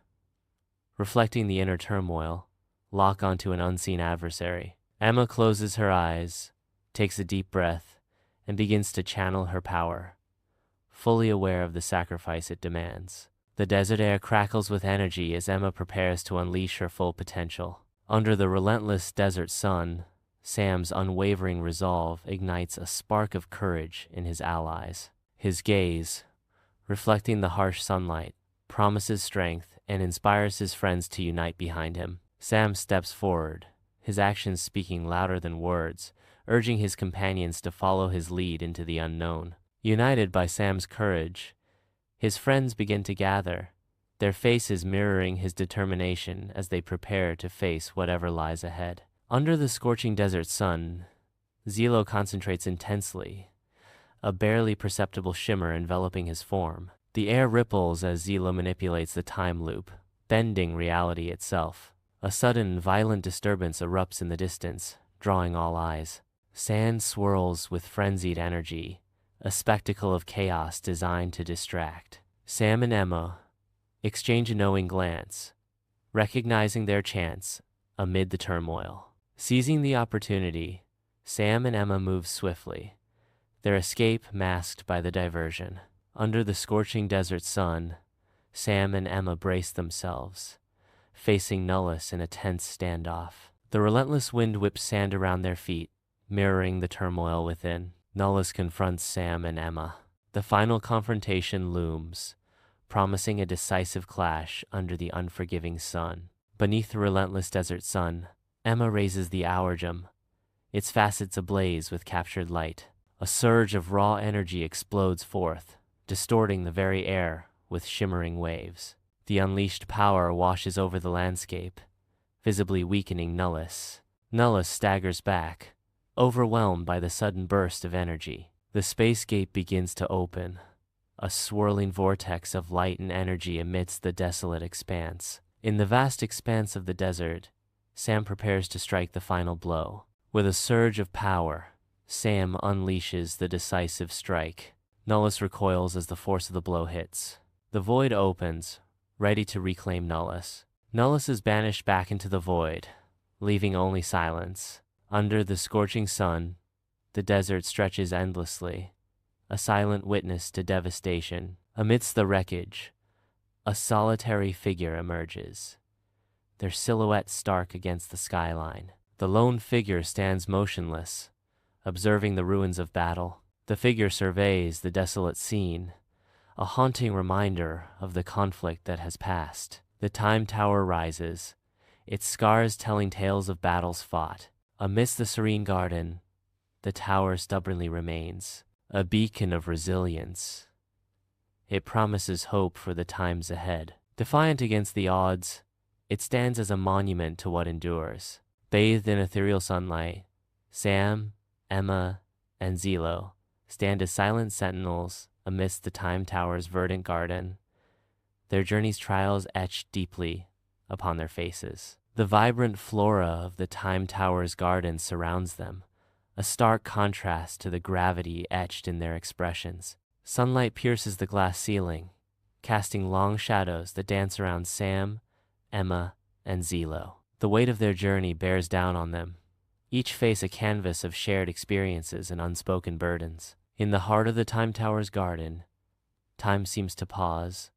reflecting the inner turmoil, lock onto an unseen adversary. Emma closes her eyes, takes a deep breath, and begins to channel her power, fully aware of the sacrifice it demands. The desert air crackles with energy as Emma prepares to unleash her full potential. Under the relentless desert sun, Sam's unwavering resolve ignites a spark of courage in his allies. His gaze, reflecting the harsh sunlight, promises strength and inspires his friends to unite behind him. Sam steps forward, his actions speaking louder than words, urging his companions to follow his lead into the unknown. United by Sam's courage, his friends begin to gather, their faces mirroring his determination as they prepare to face whatever lies ahead. Under the scorching desert sun, Zilo concentrates intensely, a barely perceptible shimmer enveloping his form. The air ripples as Zilo manipulates the time loop, bending reality itself. A sudden, violent disturbance erupts in the distance, drawing all eyes. Sand swirls with frenzied energy, a spectacle of chaos designed to distract. Sam and Emma exchange a knowing glance, recognizing their chance amid the turmoil. Seizing the opportunity, Sam and Emma move swiftly, their escape masked by the diversion. Under the scorching desert sun, Sam and Emma brace themselves, facing Nullis in a tense standoff. The relentless wind whips sand around their feet, mirroring the turmoil within. Nullis confronts Sam and Emma. The final confrontation looms, promising a decisive clash under the unforgiving sun. Beneath the relentless desert sun, Emma raises the hourgem, its facets ablaze with captured light. A surge of raw energy explodes forth, distorting the very air with shimmering waves. The unleashed power washes over the landscape, visibly weakening Nullis. Nullis staggers back, overwhelmed by the sudden burst of energy. The space gate begins to open, a swirling vortex of light and energy amidst the desolate expanse. In the vast expanse of the desert, Sam prepares to strike the final blow. With a surge of power, Sam unleashes the decisive strike. Nullis recoils as the force of the blow hits. The void opens, ready to reclaim Nullis. Nullis is banished back into the void, leaving only silence. Under the scorching sun, the desert stretches endlessly, a silent witness to devastation. Amidst the wreckage, a solitary figure emerges, their silhouette stark against the skyline. The lone figure stands motionless, observing the ruins of battle. The figure surveys the desolate scene, a haunting reminder of the conflict that has passed. The Time Tower rises, its scars telling tales of battles fought. Amidst the serene garden, the tower stubbornly remains, a beacon of resilience. It promises hope for the times ahead. Defiant against the odds, it stands as a monument to what endures. Bathed in ethereal sunlight, Sam, Emma, and Zilo stand as silent sentinels amidst the Time Tower's verdant garden, their journey's trials etched deeply upon their faces. The vibrant flora of the Time Tower's garden surrounds them, a stark contrast to the gravity etched in their expressions. Sunlight pierces the glass ceiling, casting long shadows that dance around Sam, Emma, and Zilo. The weight of their journey bears down on them, each face a canvas of shared experiences and unspoken burdens. In the heart of the Time Tower's garden, time seems to pause,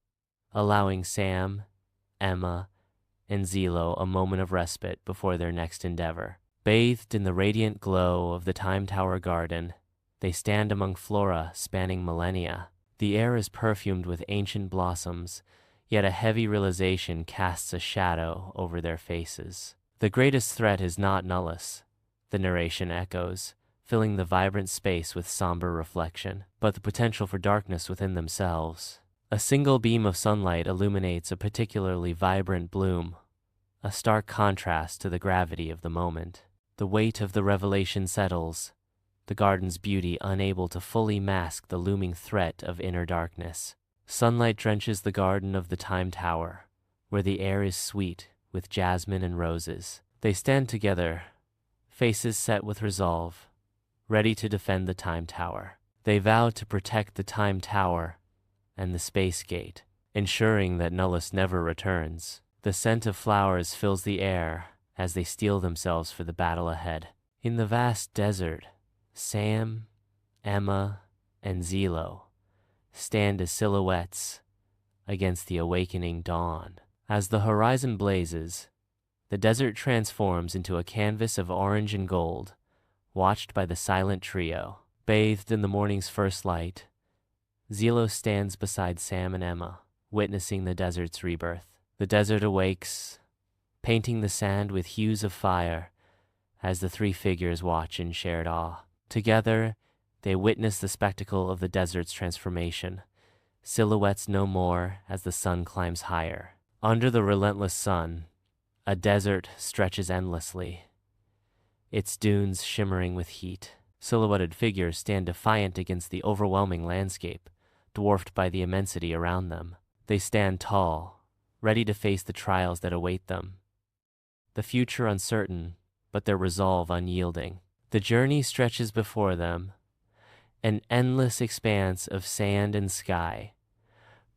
allowing Sam, Emma, and Zilo a moment of respite before their next endeavor. Bathed in the radiant glow of the Time Tower garden, they stand among flora spanning millennia. The air is perfumed with ancient blossoms, yet a heavy realization casts a shadow over their faces. The greatest threat is not Nullis, the narration echoes, filling the vibrant space with somber reflection, but the potential for darkness within themselves. A single beam of sunlight illuminates a particularly vibrant bloom, a stark contrast to the gravity of the moment. The weight of the revelation settles, the garden's beauty unable to fully mask the looming threat of inner darkness. Sunlight drenches the garden of the Time Tower, where the air is sweet with jasmine and roses. They stand together, faces set with resolve, ready to defend the Time Tower. They vow to protect the Time Tower and the Space Gate, ensuring that Nullis never returns. The scent of flowers fills the air as they steel themselves for the battle ahead. In the vast desert, Sam, Emma, and Zilo stand as silhouettes against the awakening dawn. As the horizon blazes, the desert transforms into a canvas of orange and gold, watched by the silent trio. Bathed in the morning's first light, Zilo stands beside Sam and Emma, witnessing the desert's rebirth. The desert awakes, painting the sand with hues of fire as the three figures watch in shared awe. Together, they witness the spectacle of the desert's transformation, silhouettes no more as the sun climbs higher. Under the relentless sun, a desert stretches endlessly, its dunes shimmering with heat. Silhouetted figures stand defiant against the overwhelming landscape, dwarfed by the immensity around them. They stand tall, ready to face the trials that await them. The future uncertain, but their resolve unyielding. The journey stretches before them, an endless expanse of sand and sky,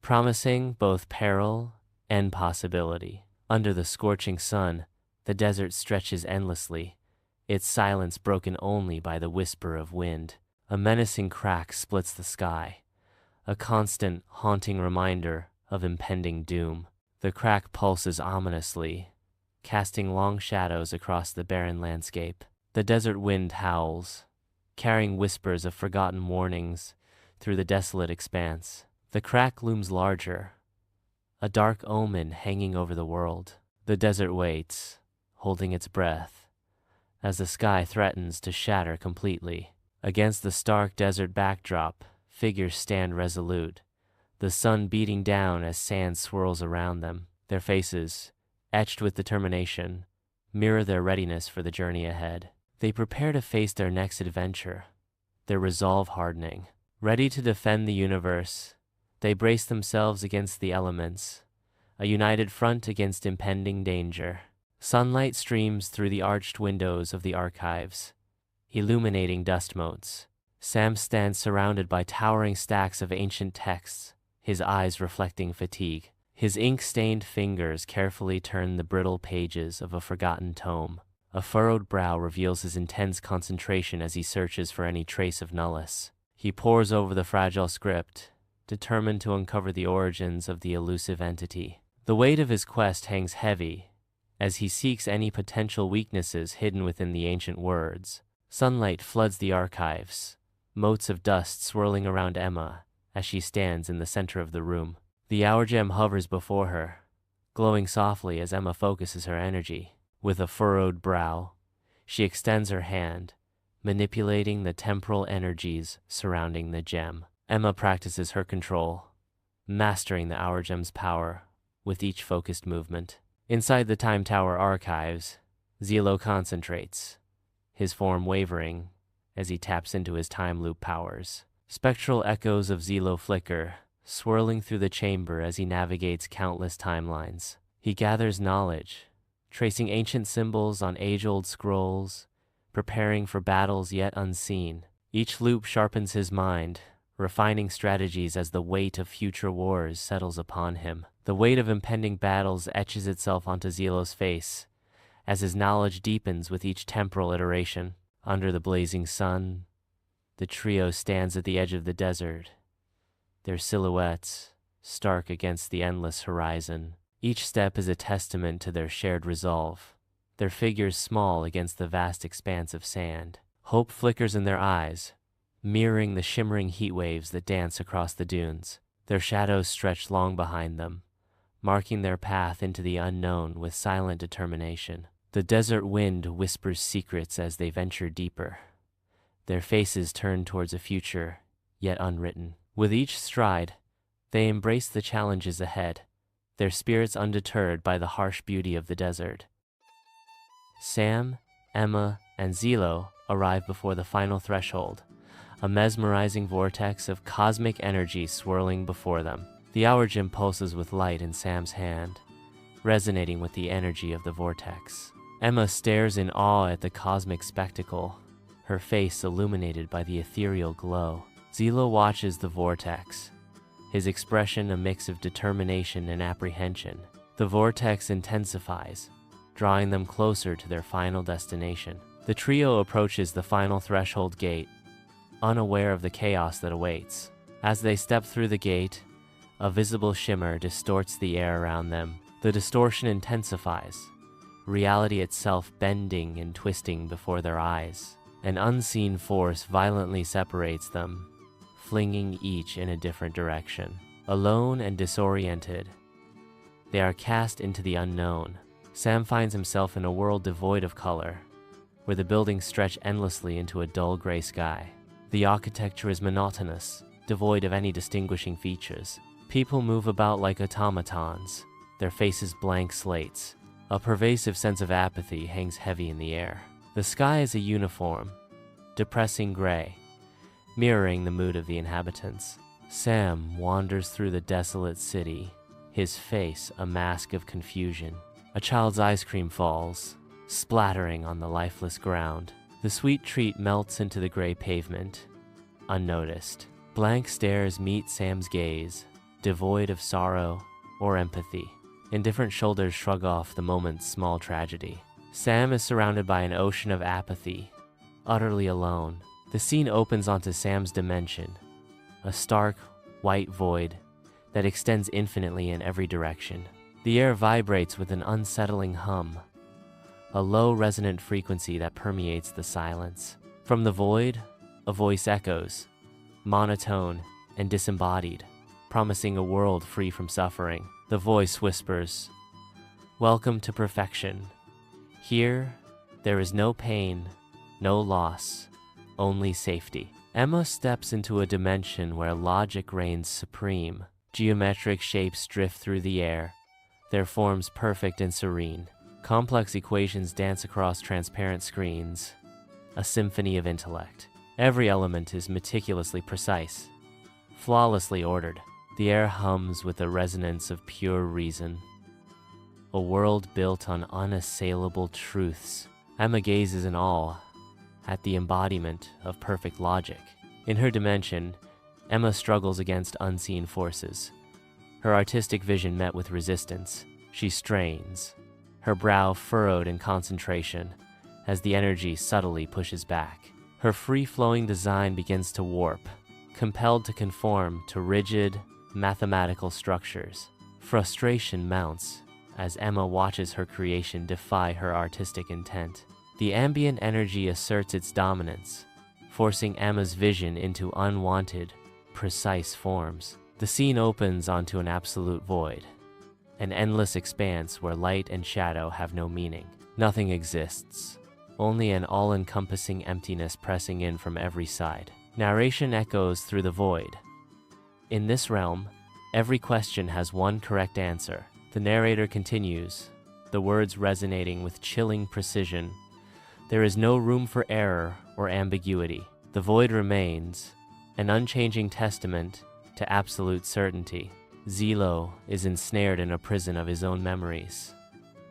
promising both peril and possibility. Under the scorching sun, the desert stretches endlessly, its silence broken only by the whisper of wind. A menacing crack splits the sky, a constant, haunting reminder of impending doom. The crack pulses ominously, casting long shadows across the barren landscape. The desert wind howls, carrying whispers of forgotten warnings through the desolate expanse. The crack looms larger, a dark omen hanging over the world. The desert waits, holding its breath, as the sky threatens to shatter completely. Against the stark desert backdrop, figures stand resolute, the sun beating down as sand swirls around them. Their faces, etched with determination, mirror their readiness for the journey ahead. They prepare to face their next adventure, their resolve hardening. Ready to defend the universe, they brace themselves against the elements, a united front against impending danger. Sunlight streams through the arched windows of the archives, illuminating dust motes. Sam stands surrounded by towering stacks of ancient texts, his eyes reflecting fatigue. His ink-stained fingers carefully turn the brittle pages of a forgotten tome. A furrowed brow reveals his intense concentration as he searches for any trace of Nullis. He pores over the fragile script, determined to uncover the origins of the elusive entity. The weight of his quest hangs heavy as he seeks any potential weaknesses hidden within the ancient words. Sunlight floods the archives, motes of dust swirling around Emma as she stands in the center of the room. The hour gem hovers before her, glowing softly as Emma focuses her energy. With a furrowed brow, she extends her hand, manipulating the temporal energies surrounding the gem. Emma practices her control, mastering the Hour Gem's power with each focused movement. Inside the Time Tower archives, Zilo concentrates, his form wavering as he taps into his time loop powers. Spectral echoes of Zilo flicker, swirling through the chamber as he navigates countless timelines. He gathers knowledge, tracing ancient symbols on age-old scrolls, preparing for battles yet unseen. Each loop sharpens his mind, refining strategies as the weight of future wars settles upon him. The weight of impending battles etches itself onto Zilo's face, as his knowledge deepens with each temporal iteration. Under the blazing sun, the trio stands at the edge of the desert, their silhouettes stark against the endless horizon. Each step is a testament to their shared resolve, their figures small against the vast expanse of sand. Hope flickers in their eyes, mirroring the shimmering heat waves that dance across the dunes. Their shadows stretch long behind them, marking their path into the unknown with silent determination. The desert wind whispers secrets as they venture deeper, their faces turned towards a future yet unwritten. With each stride, they embrace the challenges ahead, their spirits undeterred by the harsh beauty of the desert. Sam, Emma, and Zilo arrive before the final threshold, a mesmerizing vortex of cosmic energy swirling before them. The Hour Gem pulses with light in Sam's hand, resonating with the energy of the vortex. Emma stares in awe at the cosmic spectacle, her face illuminated by the ethereal glow. Zilo watches the vortex, his expression a mix of determination and apprehension. The vortex intensifies, drawing them closer to their final destination. The trio approaches the final threshold gate, unaware of the chaos that awaits. As they step through the gate, a visible shimmer distorts the air around them. The distortion intensifies, reality itself bending and twisting before their eyes. An unseen force violently separates them, flinging each in a different direction. Alone and disoriented, they are cast into the unknown. Sam finds himself in a world devoid of color, where the buildings stretch endlessly into a dull gray sky. The architecture is monotonous, devoid of any distinguishing features. People move about like automatons, their faces blank slates. A pervasive sense of apathy hangs heavy in the air. The sky is a uniform, depressing gray, mirroring the mood of the inhabitants. Sam wanders through the desolate city, his face a mask of confusion. A child's ice cream falls, splattering on the lifeless ground. The sweet treat melts into the gray pavement, unnoticed. Blank stares meet Sam's gaze, devoid of sorrow or empathy. Indifferent shoulders shrug off the moment's small tragedy. Sam is surrounded by an ocean of apathy, utterly alone. The scene opens onto Sam's dimension, a stark, white void that extends infinitely in every direction. The air vibrates with an unsettling hum, a low resonant frequency that permeates the silence. From the void, a voice echoes, monotone and disembodied, promising a world free from suffering. The voice whispers, "Welcome to perfection. Here, there is no pain, no loss, only safety." Emma steps into a dimension where logic reigns supreme. Geometric shapes drift through the air, their forms perfect and serene. Complex equations dance across transparent screens, a symphony of intellect. Every element is meticulously precise, flawlessly ordered. The air hums with the resonance of pure reason, a world built on unassailable truths. Emma gazes in awe at the embodiment of perfect logic. In her dimension, Emma struggles against unseen forces. Her artistic vision met with resistance. She strains, her brow furrowed in concentration, as the energy subtly pushes back. Her free-flowing design begins to warp, compelled to conform to rigid, mathematical structures. Frustration mounts as Emma watches her creation defy her artistic intent. The ambient energy asserts its dominance, forcing Emma's vision into unwanted, precise forms. The scene opens onto an absolute void, an endless expanse where light and shadow have no meaning. Nothing exists, only an all-encompassing emptiness pressing in from every side. Narration echoes through the void. In this realm, every question has one correct answer. The narrator continues, the words resonating with chilling precision. There is no room for error or ambiguity. The void remains, an unchanging testament to absolute certainty. Zilo is ensnared in a prison of his own memories,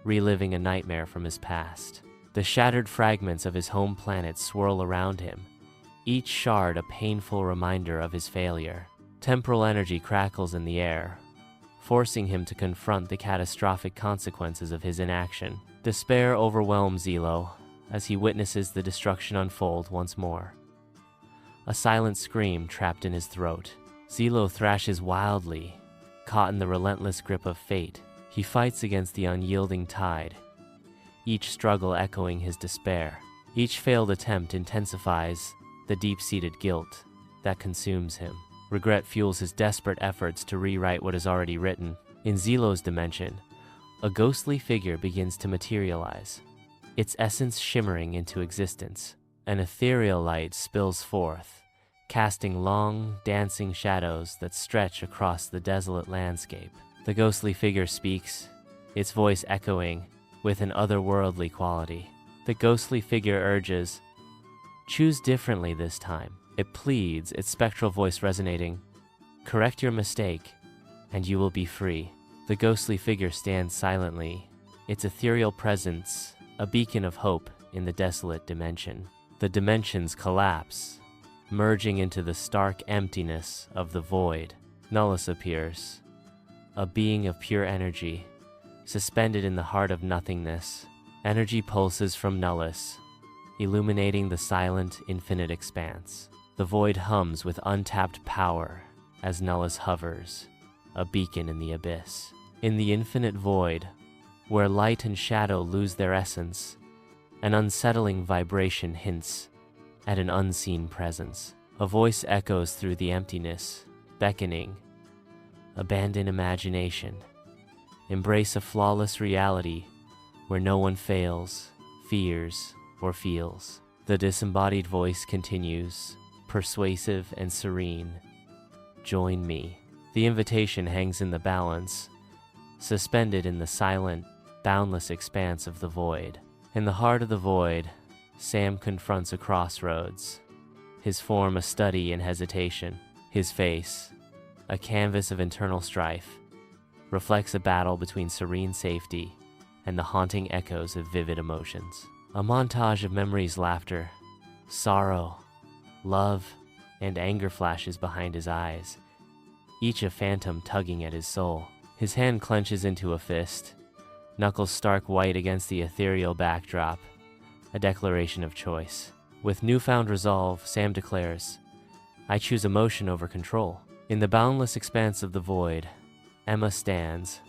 reliving a nightmare from his past. The shattered fragments of his home planet swirl around him, each shard a painful reminder of his failure. Temporal energy crackles in the air, forcing him to confront the catastrophic consequences of his inaction. Despair overwhelms Zilo as he witnesses the destruction unfold once more. A silent scream trapped in his throat. Zilo thrashes wildly, caught in the relentless grip of fate. He fights against the unyielding tide, each struggle echoing his despair. Each failed attempt intensifies the deep-seated guilt that consumes him. Regret fuels his desperate efforts to rewrite what is already written. In Zilo's dimension, a ghostly figure begins to materialize, its essence shimmering into existence. An ethereal light spills forth, casting long, dancing shadows that stretch across the desolate landscape. The ghostly figure speaks, its voice echoing with an otherworldly quality. The ghostly figure urges, "Choose differently this time." It pleads, its spectral voice resonating, "Correct your mistake, and you will be free." The ghostly figure stands silently, its ethereal presence a beacon of hope in the desolate dimension. The dimensions collapse, merging into the stark emptiness of the void. Nullis appears, a being of pure energy, suspended in the heart of nothingness. Energy pulses from Nullis, illuminating the silent, infinite expanse. The void hums with untapped power as Nullis hovers, a beacon in the abyss. In the infinite void, where light and shadow lose their essence, an unsettling vibration hints at an unseen presence. A voice echoes through the emptiness, beckoning, "Abandon imagination. Embrace a flawless reality where no one fails, fears, or feels." The disembodied voice continues, persuasive and serene, "Join me." The invitation hangs in the balance, suspended in the silent, boundless expanse of the void. In the heart of the void, Sam confronts a crossroads, his form a study in hesitation. His face, a canvas of internal strife, reflects a battle between serene safety and the haunting echoes of vivid emotions. A montage of memories, laughter, sorrow, love, and anger flashes behind his eyes, each a phantom tugging at his soul. His hand clenches into a fist, knuckles stark white against the ethereal backdrop, a declaration of choice. With newfound resolve, Sam declares, "I choose emotion over control." In the boundless expanse of the void, Emma stands,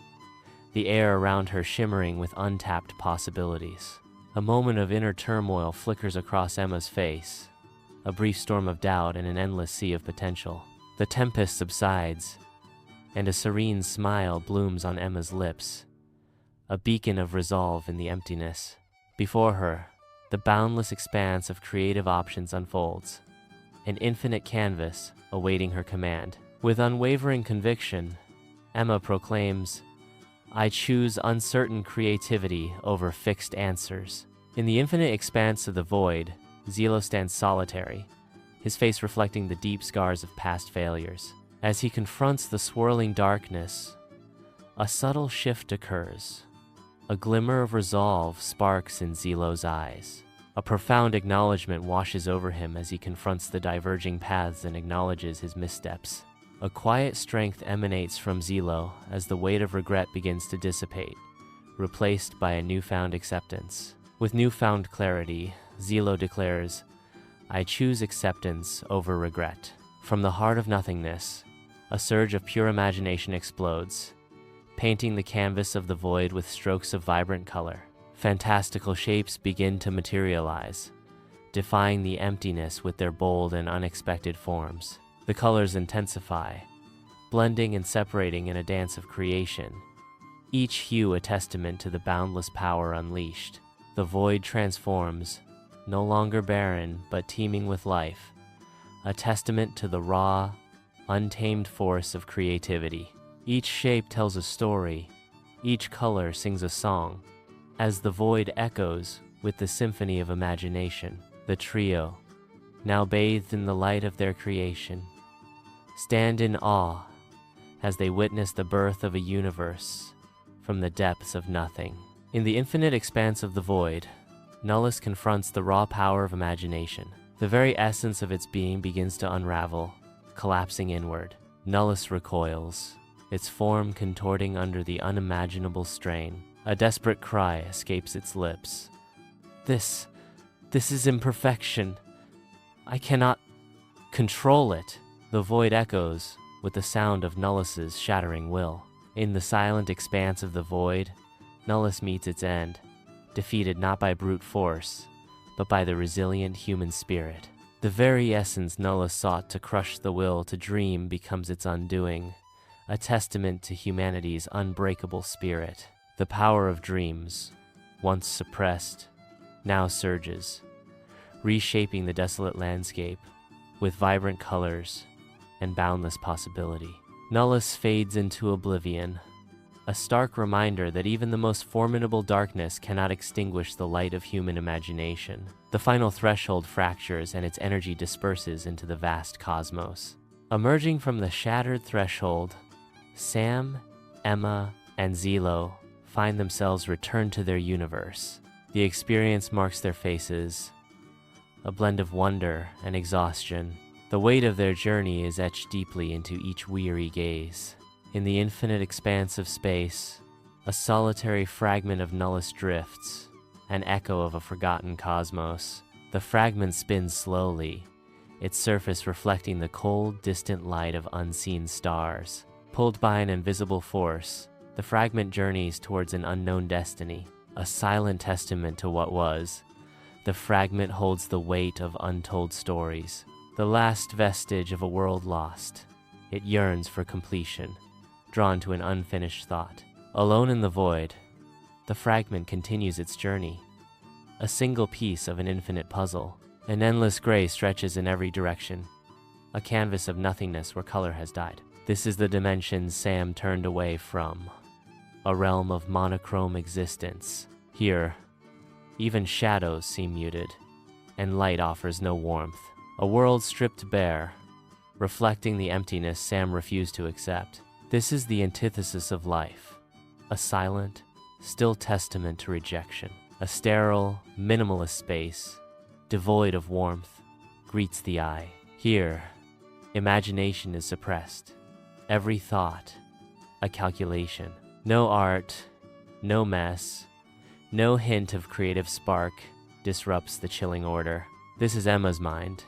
the air around her shimmering with untapped possibilities. A moment of inner turmoil flickers across Emma's face, a brief storm of doubt and an endless sea of potential. The tempest subsides, and a serene smile blooms on Emma's lips, a beacon of resolve in the emptiness. Before her, the boundless expanse of creative options unfolds, an infinite canvas awaiting her command. With unwavering conviction, Emma proclaims, "I choose uncertain creativity over fixed answers." In the infinite expanse of the void, Zilo stands solitary, his face reflecting the deep scars of past failures. As he confronts the swirling darkness, a subtle shift occurs. A glimmer of resolve sparks in Zilo's eyes. A profound acknowledgement washes over him as he confronts the diverging paths and acknowledges his missteps. A quiet strength emanates from Zilo as the weight of regret begins to dissipate, replaced by a newfound acceptance. With newfound clarity, Zilo declares, "I choose acceptance over regret." From the heart of nothingness, a surge of pure imagination explodes, painting the canvas of the void with strokes of vibrant color. Fantastical shapes begin to materialize, defying the emptiness with their bold and unexpected forms. The colors intensify, blending and separating in a dance of creation, each hue a testament to the boundless power unleashed. The void transforms, no longer barren but teeming with life, a testament to the raw, untamed force of creativity. Each shape tells a story, each color sings a song. As the void echoes with the symphony of imagination, the trio, now bathed in the light of their creation, stand in awe as they witness the birth of a universe from the depths of nothing. In the infinite expanse of the void, Nullis confronts the raw power of imagination. The very essence of its being begins to unravel, collapsing inward. Nullis recoils, its form contorting under the unimaginable strain. A desperate cry escapes its lips. This is imperfection. I cannot control it. The void echoes with the sound of Nullis's shattering will. In the silent expanse of the void, Nullis meets its end, defeated not by brute force, but by the resilient human spirit. The very essence Nullis sought to crush the will to dream becomes its undoing, a testament to humanity's unbreakable spirit. The power of dreams, once suppressed, now surges, reshaping the desolate landscape with vibrant colors and boundless possibility. Nullis fades into oblivion, a stark reminder that even the most formidable darkness cannot extinguish the light of human imagination. The final threshold fractures and its energy disperses into the vast cosmos. Emerging from the shattered threshold, Sam, Emma, and Zilo find themselves returned to their universe. The experience marks their faces, a blend of wonder and exhaustion. The weight of their journey is etched deeply into each weary gaze. In the infinite expanse of space, a solitary fragment of Nullis drifts, an echo of a forgotten cosmos. The fragment spins slowly, its surface reflecting the cold, distant light of unseen stars. Pulled by an invisible force, the fragment journeys towards an unknown destiny, a silent testament to what was. The fragment holds the weight of untold stories, the last vestige of a world lost. It yearns for completion, drawn to an unfinished thought. Alone in the void, the fragment continues its journey, a single piece of an infinite puzzle. An endless gray stretches in every direction, a canvas of nothingness where color has died. This is the dimension Sam turned away from, a realm of monochrome existence. Here, even shadows seem muted, and light offers no warmth. A world stripped bare, reflecting the emptiness Sam refused to accept. This is the antithesis of life, a silent, still testament to rejection. A sterile, minimalist space, devoid of warmth, greets the eye. Here, imagination is suppressed. Every thought, a calculation. No art, no mess, no hint of creative spark disrupts the chilling order. This is Emma's mind,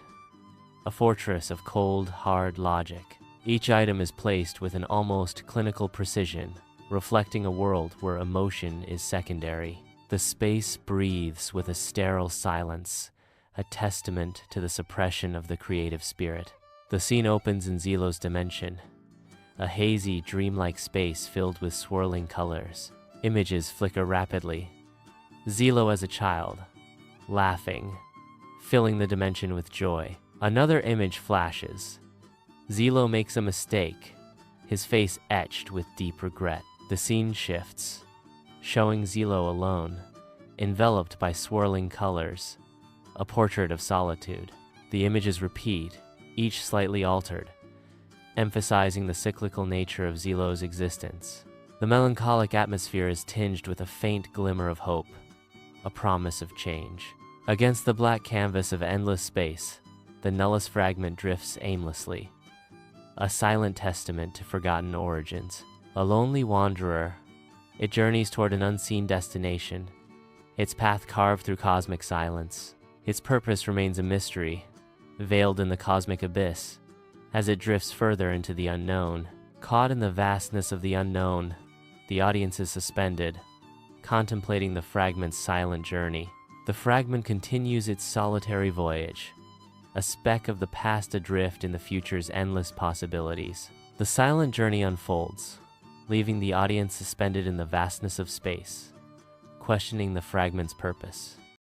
a fortress of cold, hard logic. Each item is placed with an almost clinical precision, reflecting a world where emotion is secondary. The space breathes with a sterile silence, a testament to the suppression of the creative spirit. The scene opens in Zilo's dimension, a hazy, dreamlike space filled with swirling colors. Images flicker rapidly. Zilo as a child, laughing, filling the dimension with joy. Another image flashes. Zilo makes a mistake, his face etched with deep regret. The scene shifts, showing Zilo alone, enveloped by swirling colors, a portrait of solitude. The images repeat, each slightly altered, emphasizing the cyclical nature of Zilo's existence. The melancholic atmosphere is tinged with a faint glimmer of hope, a promise of change. Against the black canvas of endless space, the Nullis fragment drifts aimlessly, a silent testament to forgotten origins. A lonely wanderer, it journeys toward an unseen destination, its path carved through cosmic silence. Its purpose remains a mystery, veiled in the cosmic abyss. As it drifts further into the unknown, caught in the vastness of the unknown, the audience is suspended, contemplating the fragment's silent journey. The fragment continues its solitary voyage, a speck of the past adrift in the future's endless possibilities. The silent journey unfolds, leaving the audience suspended in the vastness of space, questioning the fragment's purpose.